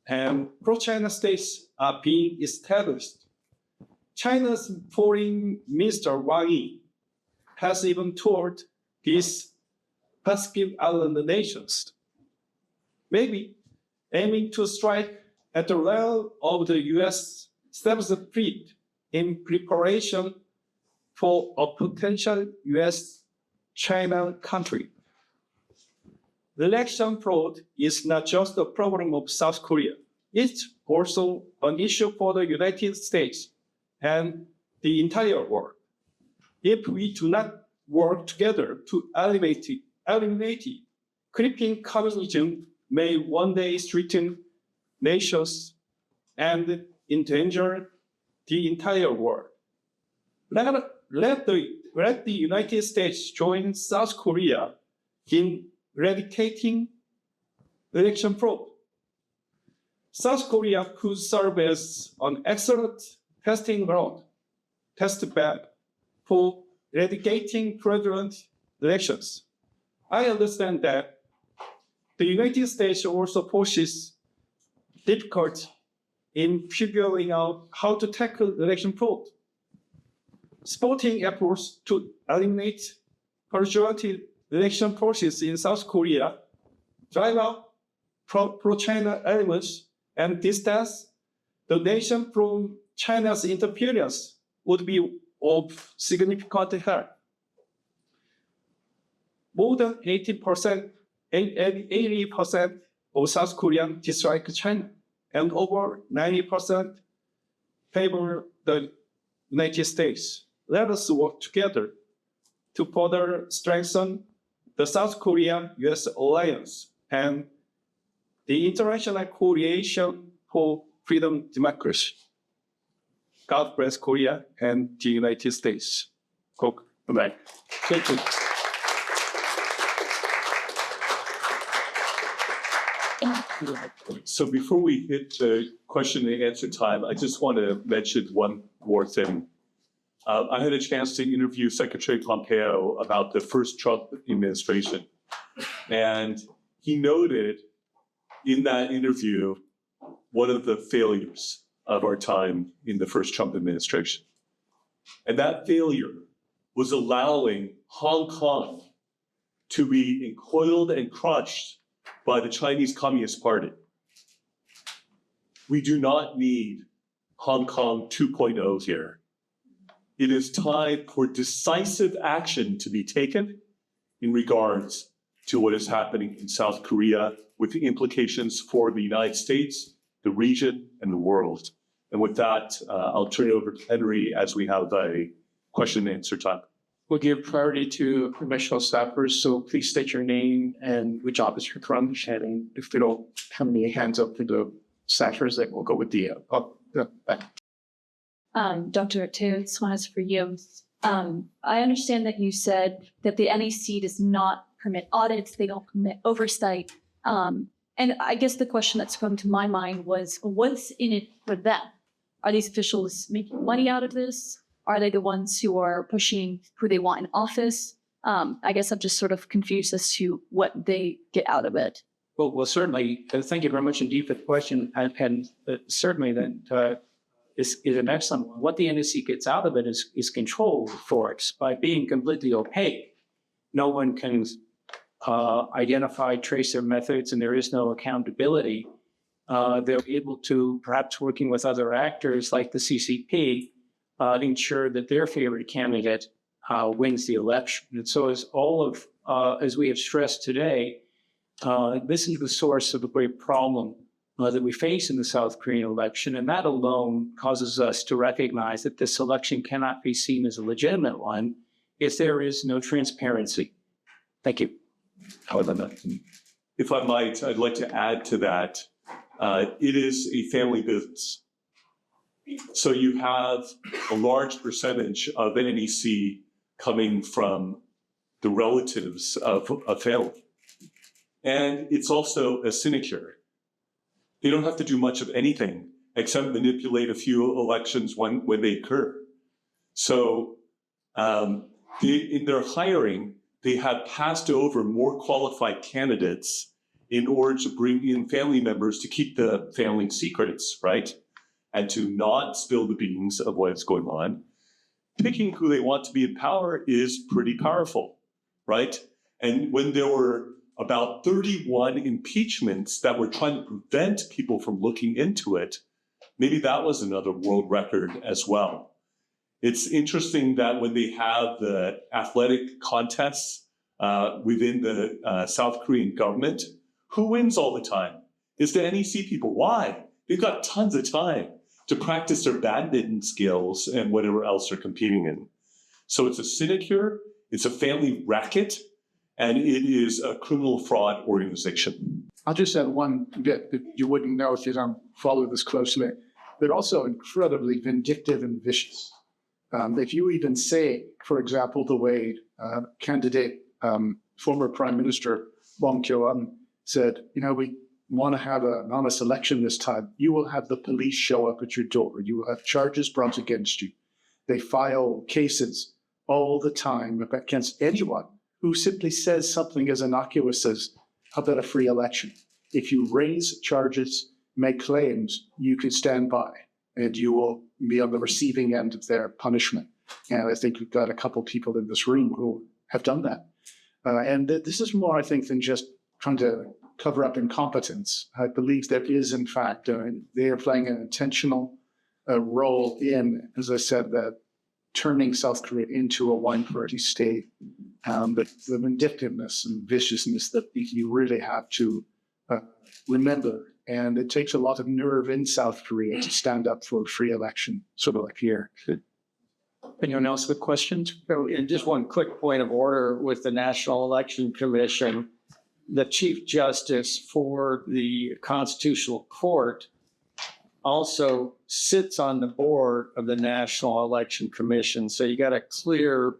D: and pro-China states are being established. China's Foreign Minister Wang Yi has even toured these Pacific Island nations, maybe aiming to strike at the level of the U.S. seventh fleet in preparation for a potential U.S.-China conflict. The election fraud is not just a problem of South Korea. It's also an issue for the United States and the entire world. If we do not work together to eliminate it, creeping communism may one day threaten nations and endanger the entire world. Let the United States join South Korea in eradicating election fraud. South Korea could serve as an excellent testing ground, test bed for eradicating fraudulent elections. I understand that the United States also poses difficulty in figuring out how to tackle election fraud. Supporting efforts to eliminate fraudulent election process in South Korea, drive out pro-China elements, and distance the nation from China's interference would be of significant help. More than 80% of South Koreans dislike China, and over 90% favor the United States. Let us work together to further strengthen the South Korea-US alliance and the international coalition for freedom democracy. God bless Korea and the United States. Bye. Thank you.
B: So before we hit the question and answer time, I just want to mention one more thing. I had a chance to interview Secretary Pompeo about the first Trump administration. And he noted in that interview one of the failures of our time in the first Trump administration. And that failure was allowing Hong Kong to be encoiled and crushed by the Chinese Communist Party. We do not need Hong Kong 2.0 here. It is time for decisive action to be taken in regards to what is happening in South Korea with the implications for the United States, the region, and the world. And with that, I'll turn it over to Henry as we have a question and answer time.
A: We'll give priority to professional staffers, so please state your name and which office you're from. And if we don't have any hands up for the staffers, then we'll go with the back.
G: Dr. Teo, this one is for you. I understand that you said that the NEC does not permit audits, they don't permit oversight. And I guess the question that's come to my mind was, what's in it for them? Are these officials making money out of this? Are they the ones who are pushing who they want in office? I guess I'm just sort of confused as to what they get out of it.
D: Well, certainly, thank you very much indeed for the question. And certainly that is an excellent one. What the NEC gets out of it is control for it by being completely opaque. No one can identify, trace their methods, and there is no accountability. They're able to, perhaps working with other actors like the CCP, ensure that their favorite candidate wins the election. And so as we have stressed today, this is the source of a great problem that we face in the South Korean election, and that alone causes us to recognize that this election cannot be seen as a legitimate one if there is no transparency. Thank you.
B: If I might, I'd like to add to that. It is a family business. So you have a large percentage of NEC coming from the relatives of a family. And it's also a sinecure. They don't have to do much of anything except manipulate a few elections when they occur. So in their hiring, they have passed over more qualified candidates in order to bring in family members to keep the family secrets, right? And to not spill the beans of what's going on. Picking who they want to be in power is pretty powerful, right? And when there were about 31 impeachments that were trying to prevent people from looking into it, maybe that was another world record as well. It's interesting that when they have the athletic contests within the South Korean government, who wins all the time? It's the NEC people. Why? They've got tons of time to practice their badminton skills and whatever else they're competing in. So it's a sinecure, it's a family racket, and it is a criminal fraud organization.
E: I'll just add one bit that you wouldn't know if you don't follow this closely. They're also incredibly vindictive and vicious. If you even say, for example, the way candidate, former Prime Minister Bong Kyo-an said, we want to have an honest election this time, you will have the police show up at your door. You will have charges brought against you. They file cases all the time against anyone who simply says something as innocuous as, how about a free election? If you raise charges, make claims, you can stand by and you will be on the receiving end of their punishment. And I think we've got a couple people in this room who have done that. And this is more, I think, than just trying to cover up incompetence. I believe there is, in fact, they are playing an intentional role in, as I said, that turning South Korea into a one-party state. But the vindictiveness and viciousness that you really have to remember. And it takes a lot of nerve in South Korea to stand up for a free election, sort of like here.
A: Anyone else with questions?
C: And just one quick point of order with the National Election Commission. The Chief Justice for the Constitutional Court also sits on the board of the National Election Commission. So you got a clear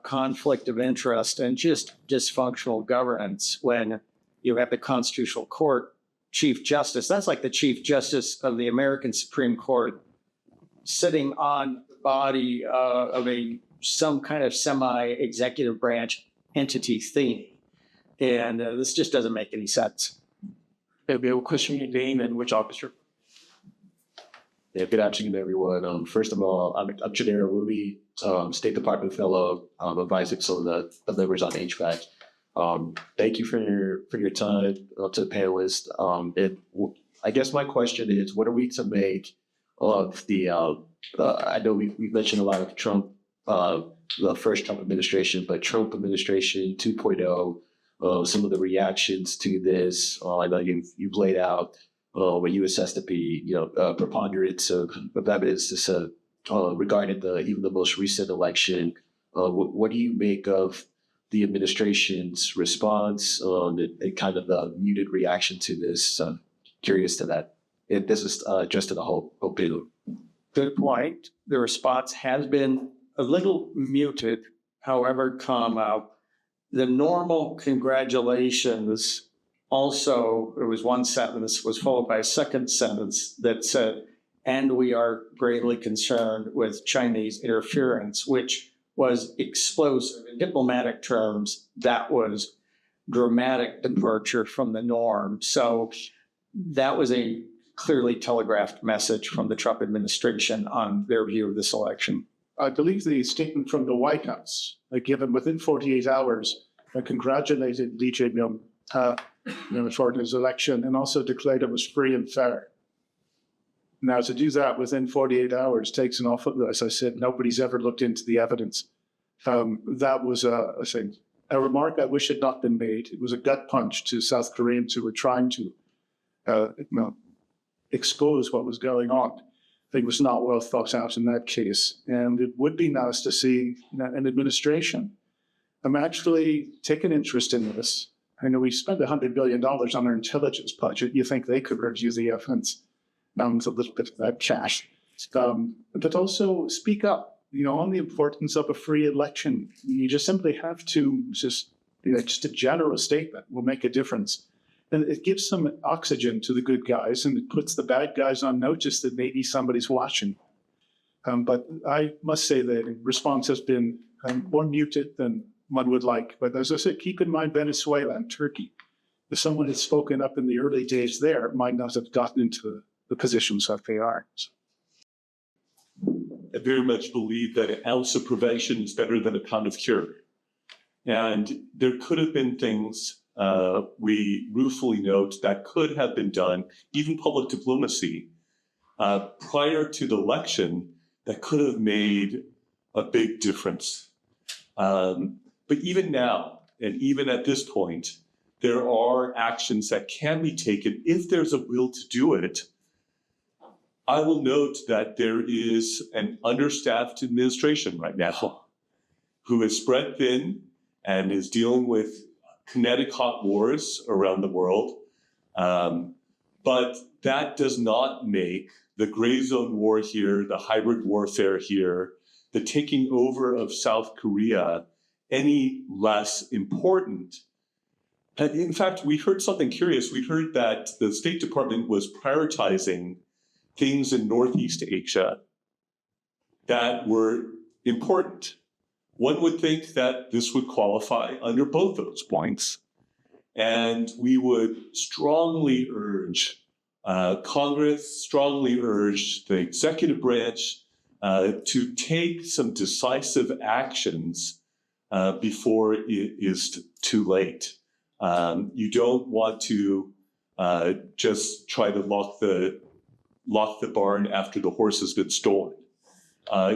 C: conflict of interest and just dysfunctional governance when you have the Constitutional Court Chief Justice. That's like the Chief Justice of the American Supreme Court sitting on the body of some kind of semi-executive branch entity thing. And this just doesn't make any sense.
A: There'll be a question, your name and which officer.
H: Yeah, good afternoon, everyone. First of all, I'm Janera Ruby, State Department Fellow, advising some of the members on HVAC. Thank you for your time to the panelists. I guess my question is, what are we to make of the? I know we mentioned a lot of Trump, the first Trump administration, but Trump administration 2.0. Some of the reactions to this. I know you've laid out what you assess to be, preponderance of evidence regarding even the most recent election What do you make of the administration's response and kind of the muted reaction to this? Curious to that. This is just to the whole bill.
C: Good point. The response has been a little muted. However, the normal congratulations also, there was one sentence, was followed by a second sentence that said, and we are greatly concerned with Chinese interference, which was explosive. In diplomatic terms, that was dramatic departure from the norm. So that was a clearly telegraphed message from the Trump administration on their view of this election.
E: I believe the statement from the White House, given within 48 hours, congratulated Lee Jae-myung for his election and also declared it was free and fair. Now, to do that within 48 hours takes an awful, as I said, nobody's ever looked into the evidence. That was a remark I wish had not been made. It was a gut punch to South Koreans who were trying to expose what was going on. I think it was not well thought out in that case. And it would be nice to see an administration actually take an interest in this. I know we spent $100 billion on our intelligence budget. You think they could review the evidence? With a little bit of that cash. But also speak up, on the importance of a free election. You just simply have to just a general statement will make a difference. And it gives some oxygen to the good guys and it puts the bad guys on notice that maybe somebody's watching. But I must say the response has been more muted than one would like. But as I said, keep in mind Venezuela and Turkey. If someone had spoken up in the early days there, it might not have gotten into the positions that they are.
B: I very much believe that an ounce of prevention is better than a pound of cure. And there could have been things we ruefully note that could have been done, even public diplomacy, prior to the election that could have made a big difference. But even now, and even at this point, there are actions that can be taken if there's a will to do it. I will note that there is an understaffed administration right now who is spread thin and is dealing with kinetic hot wars around the world. But that does not make the gray zone war here, the hybrid warfare here, the taking over of South Korea any less important. And in fact, we heard something curious. We heard that the State Department was prioritizing things in Northeast Asia that were important. One would think that this would qualify under both those points. And we would strongly urge Congress, strongly urge the executive branch to take some decisive actions before it is too late. You don't want to just try to lock the barn after the horse has been stolen.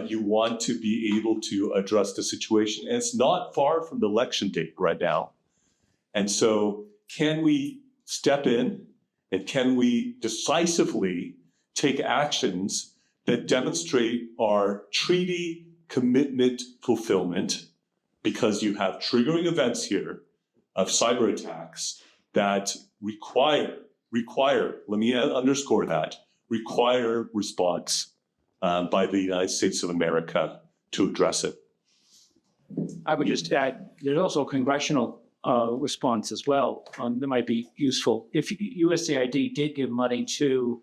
B: You want to be able to address the situation. And it's not far from the election date right now. And so can we step in and can we decisively take actions that demonstrate our treaty commitment fulfillment, because you have triggering events here of cyber attacks that require, let me underscore that, require response by the United States of America to address it.
D: I would just add, there's also a congressional response as well that might be useful. If USAID did give money to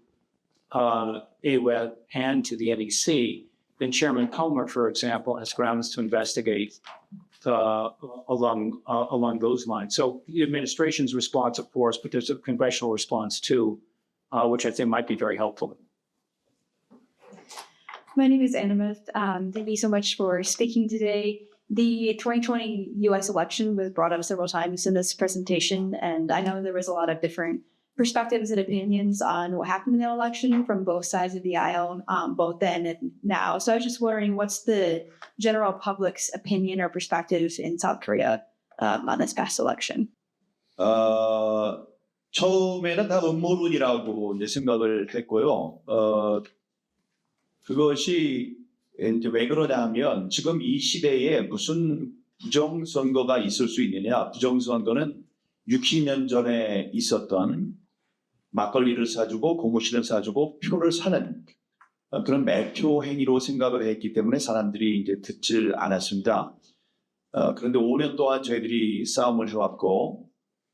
D: AWEB and to the NEC, then Chairman Comer, for example, has grounds to investigate along those lines. So the administration's response, of course, but there's a congressional response too, which I think might be very helpful.
G: My name is Annabeth. Thank you so much for speaking today. The 2020 U.S. election was brought up several times in this presentation, and I know there was a lot of different perspectives and opinions on what happened in the election from both sides of the aisle, both then and now. So I was just wondering, what's the general public's opinion or perspective in South Korea on this past election?
F: 처음에는 다 음모론이라고 이제 생각을 했고요. 그것이 이제 왜 그러냐면 지금 이 시대에 무슨 부정선거가 있을 수 있느냐. 부정선거는 60년 전에 있었던 막걸리를 사주고 고무신을 사주고 표를 사는 그런 매표 행위로 생각을 했기 때문에 사람들이 이제 듣질 않았습니다. 그런데 5년 동안 저희들이 싸움을 해왔고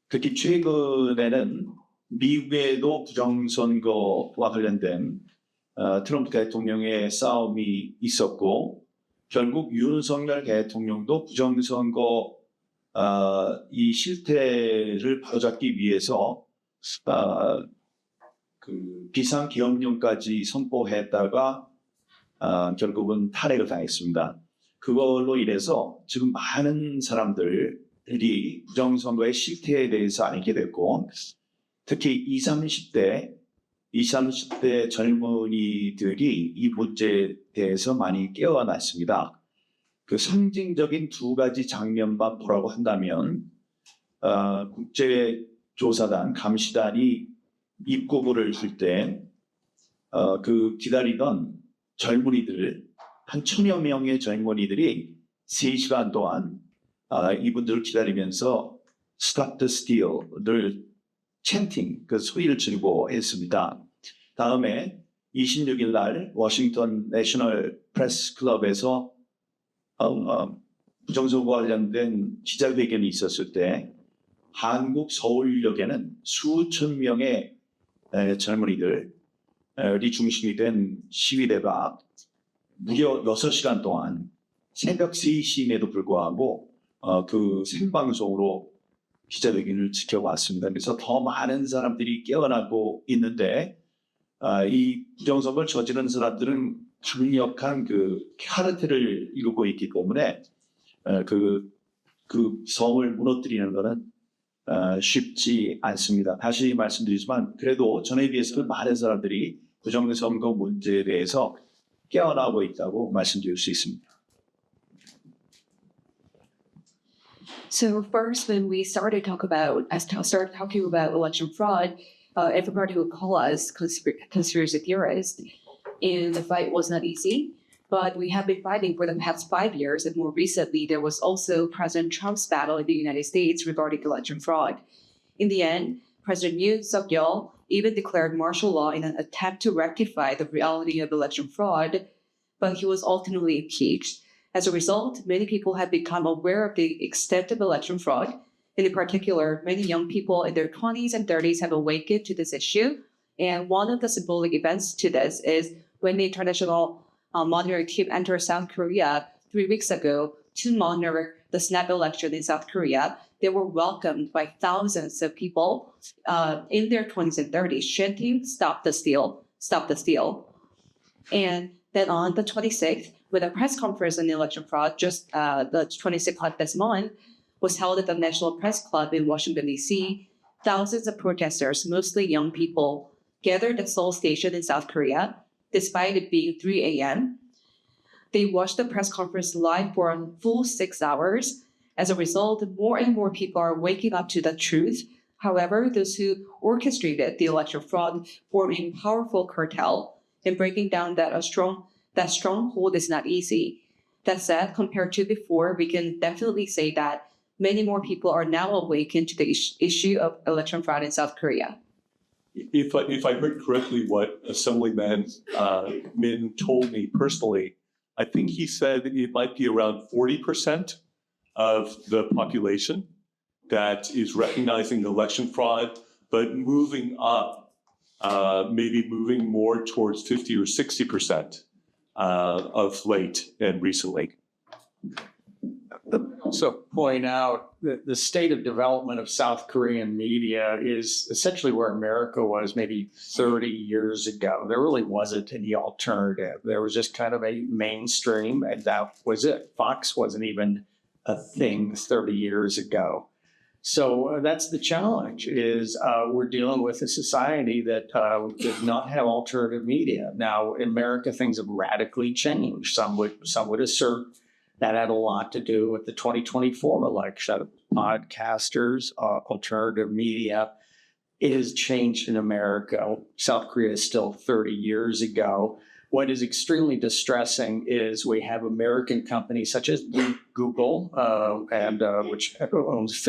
F: 특히 최근에는 미국에도 부정선거와 관련된 트럼프 대통령의 싸움이 있었고 결국 윤석열 대통령도 부정선거 이 실태를 바로잡기 위해서 그 비상기업령까지 선포했다가 결국은 탄핵을 당했습니다. 그걸로 인해서 지금 많은 사람들이 부정선거의 실태에 대해서 알게 됐고 특히 20, 30대 젊은이들이 이 문제에 대해서 많이 깨어났습니다. 그 상징적인 두 가지 장면만 보라고 한다면 국제조사단, 감시단이 입국을 할 때 그 기다리던 젊은이들 한 1000여 명의 젊은이들이 3시간 동안 이분들을 기다리면서 Stop the Steal을 챈팅, 그 소리를 지르고 했습니다. 다음에 26일 날 워싱턴 내셔널 프레스 클럽에서 부정선거와 관련된 기자회견이 있었을 때 한국 서울역에는 수천 명의 젊은이들이 중심이 된 시위대가 무려 6시간 동안 새벽 3시임에도 불구하고 그 생방송으로 기자회견을 지켜왔습니다. 그래서 더 많은 사람들이 깨어나고 있는데 이 부정선거를 저지른 사람들은 강력한 그 카르텔을 이루고 있기 때문에 그 성을 무너뜨리는 것은 쉽지 않습니다. 다시 말씀드리지만 그래도 전에 비해서는 많은 사람들이 부정선거 문제에 대해서 깨어나고 있다고 말씀드릴 수 있습니다.
I: So first, when we started talking about election fraud, everybody would call us conspiracy theorists, and the fight was not easy. But we have been fighting for the past 5 years, and more recently, there was also President Trump's battle in the United States regarding election fraud. In the end, President Yoon Suk-yeol even declared martial law in an attempt to rectify the reality of election fraud, but he was ultimately impeached. As a result, many people have become aware of the extent of election fraud, and in particular, many young people in their 20s and 30s have awakened to this issue. And one of the symbolic events to this is when the international monitoring team entered South Korea 3 weeks ago to monitor the snap election in South Korea. They were welcomed by thousands of people in their 20s and 30s, chanting, "Stop the steal, stop the steal." And then on the 26th, with a press conference on the election fraud, just the 26th of this month, was held at the National Press Club in Washington, D.C. Thousands of protesters, mostly young people, gathered at Seoul Station in South Korea, despite it being 3 a.m. They watched the press conference live for a full 6 hours. As a result, more and more people are waking up to the truth. However, those who orchestrated the election fraud formed a powerful cartel, and breaking down that stronghold is not easy. That said, compared to before, we can definitely say that many more people are now awakened to the issue of election fraud in South Korea.
B: If I heard correctly what Assemblyman Min told me personally, I think he said it might be around 40% of the population that is recognizing election fraud, but moving up, maybe moving more towards 50 or 60% of late and recently.
C: Also point out that the state of development of South Korean media is essentially where America was maybe 30 years ago. There really wasn't any alternative. There was just kind of a mainstream, and that was it. Fox wasn't even a thing 30 years ago. So that's the challenge, is we're dealing with a society that does not have alternative media. Now, in America, things have radically changed. Some would assert that had a lot to do with the 2024 election. Podcasters, alternative media. It has changed in America. South Korea is still 30 years ago. what is extremely distressing is we have American companies such as Google, which owns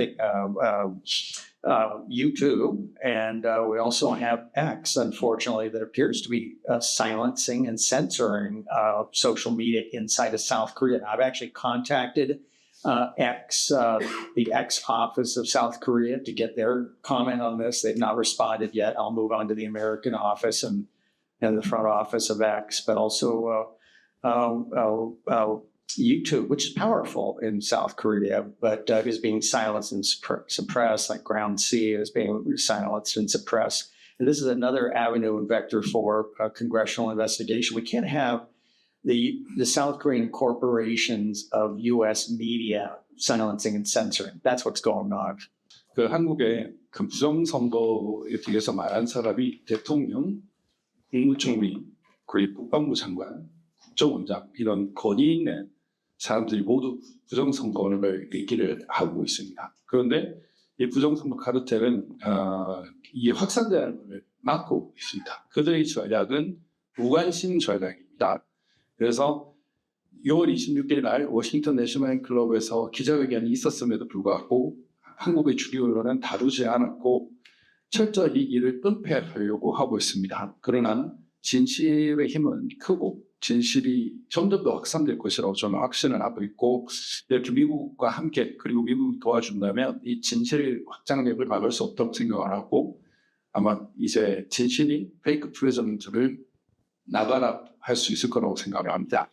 C: YouTube, and we also have X, unfortunately, that appears to be silencing and censoring social media inside of South Korea. I've actually contacted X, the X office of South Korea, to get their comment on this. They've not responded yet. I'll move on to the American office and the front office of X, but also YouTube, which is powerful in South Korea, but is being silenced and suppressed, like Ground C is being silenced and suppressed. And this is another avenue and vector for congressional investigation. We can't have the South Korean corporations of U.S. media silencing and censoring. That's what's going on.
J: 그 한국의 그 부정선거에 대해서 말한 사람이 대통령, 국무총리, 그리고 국방부 장관, 국정원장 이런 권위 있는 사람들이 모두 부정선거를 얘기를 하고 있습니다. 그런데 이 부정선거 카르텔은 이 확산되는 것을 막고 있습니다. 그들의 전략은 무관심 전략입니다. 그래서 6월 26일 날 워싱턴 내셔널 클럽에서 기자회견이 있었음에도 불구하고 한국의 주요 언론은 다루지 않았고 철저히 이를 은폐하려고 하고 있습니다. 그러나 진실의 힘은 크고 진실이 점점 더 확산될 것이라고 저는 확신을 하고 있고, 이렇게 미국과 함께 그리고 미국이 도와준다면 이 진실 확장력을 막을 수 없다고 생각을 하고, 아마 이제 진실이 페이크 프레젠트를 나가라 할 수 있을 거라고 생각을 합니다.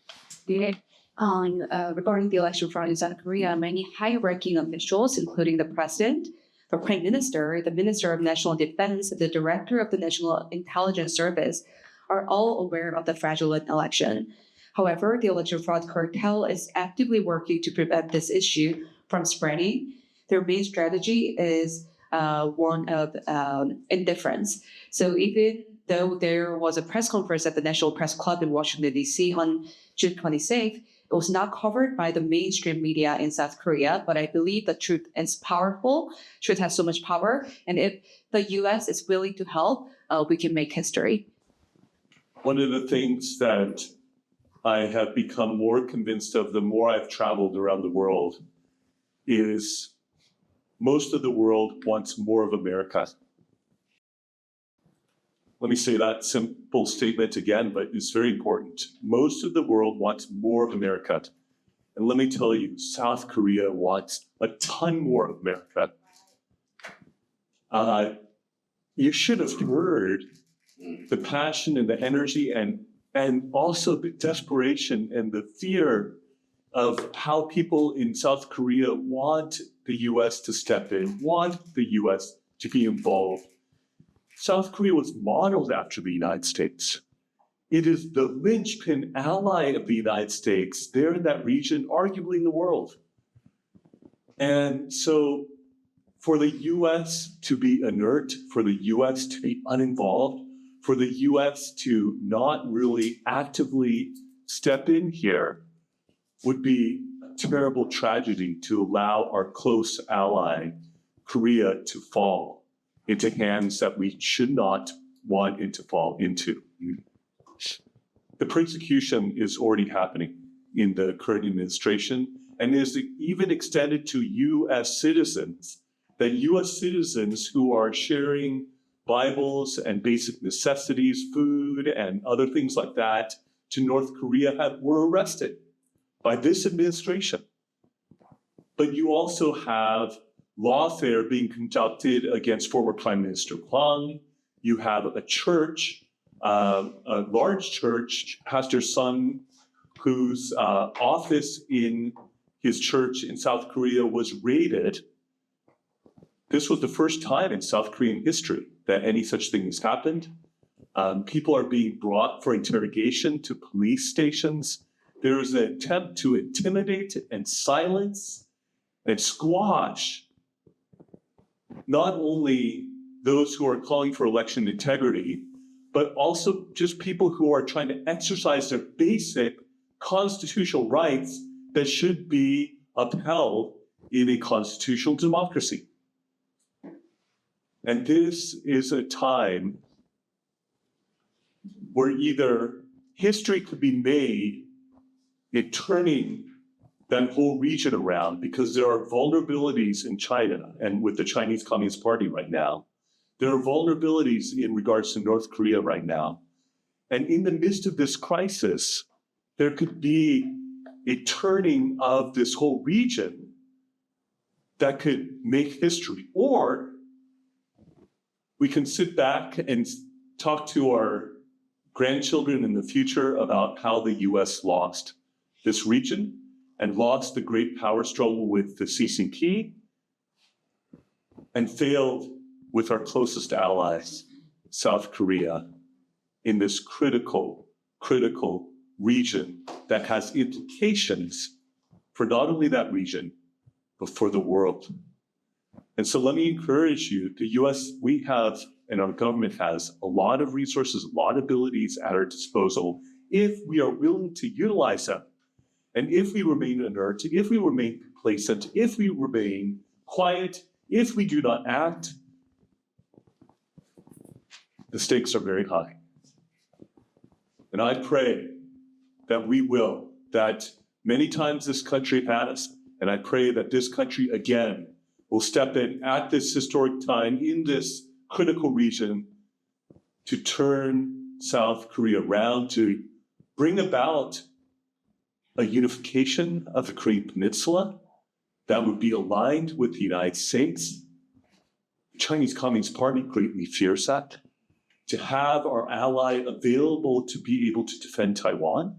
I: Regarding the election fraud in South Korea, many high-ranking officials, including the president, the prime minister, the minister of national defense, the director of the National Intelligence Service, are all aware of the fraudulent election. However, the election fraud cartel is actively working to prevent this issue from spreading. Their main strategy is one of indifference. So even though there was a press conference at the National Press Club in Washington, D.C. on June 26th, it was not covered by the mainstream media in South Korea, but I believe the truth is powerful. Truth has so much power. And if the U.S. is willing to help, we can make history.
B: One of the things that I have become more convinced of the more I've traveled around the world is most of the world wants more of America. Let me say that simple statement again, but it's very important. Most of the world wants more of America. And let me tell you, South Korea wants a ton more of America. You should have heard the passion and the energy and also the desperation and the fear of how people in South Korea want the U.S. to step in, want the U.S. to be involved. South Korea was modeled after the United States. It is the linchpin ally of the United States there in that region, arguably in the world. And so for the U.S. to be inert, for the U.S. to be uninvolved, for the U.S. to not really actively step in here would be a terrible tragedy to allow our close ally, Korea, to fall into hands that we should not want it to fall into. The persecution is already happening in the current administration and is even extended to U.S. citizens, that U.S. citizens who are sharing Bibles and basic necessities, food and other things like that to North Korea were arrested by this administration. But you also have lawfare being conducted against former Prime Minister Hwang. You have a church, a large church, Pastor Sun, whose office in his church in South Korea was raided. This was the first time in South Korean history that any such thing has happened. People are being brought for interrogation to police stations. There is an attempt to intimidate and silence and squash not only those who are calling for election integrity, but also just people who are trying to exercise their basic constitutional rights that should be upheld in a constitutional democracy. And this is a time where either history could be made in turning that whole region around, because there are vulnerabilities in China and with the Chinese Communist Party right now. There are vulnerabilities in regards to North Korea right now. And in the midst of this crisis, there could be a turning of this whole region that could make history. Or we can sit back and talk to our grandchildren in the future about how the US lost this region and lost the great power struggle with the CCP and failed with our closest allies, South Korea, in this critical region that has implications for not only that region, but for the world. And so let me encourage you, the US, we have, and our government has, a lot of resources, a lot of abilities at our disposal if we are willing to utilize them. And if we remain inert, if we remain complacent, if we remain quiet, if we do not act, the stakes are very high. And I pray that we will, that many times this country has, and I pray that this country again will step in at this historic time in this critical region to turn South Korea around, to bring about a unification of the Korean Peninsula that would be aligned with the United States. The Chinese Communist Party greatly fears that. To have our ally available to be able to defend Taiwan,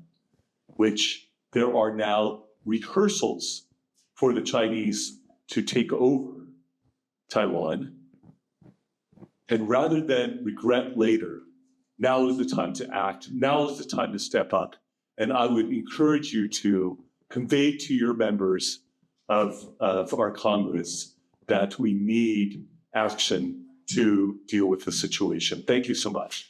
B: which there are now rehearsals for the Chinese to take over Taiwan. And rather than regret later, now is the time to act. Now is the time to step up. And I would encourage you to convey to your members of our Congress that we need action to deal with the situation. Thank you so much.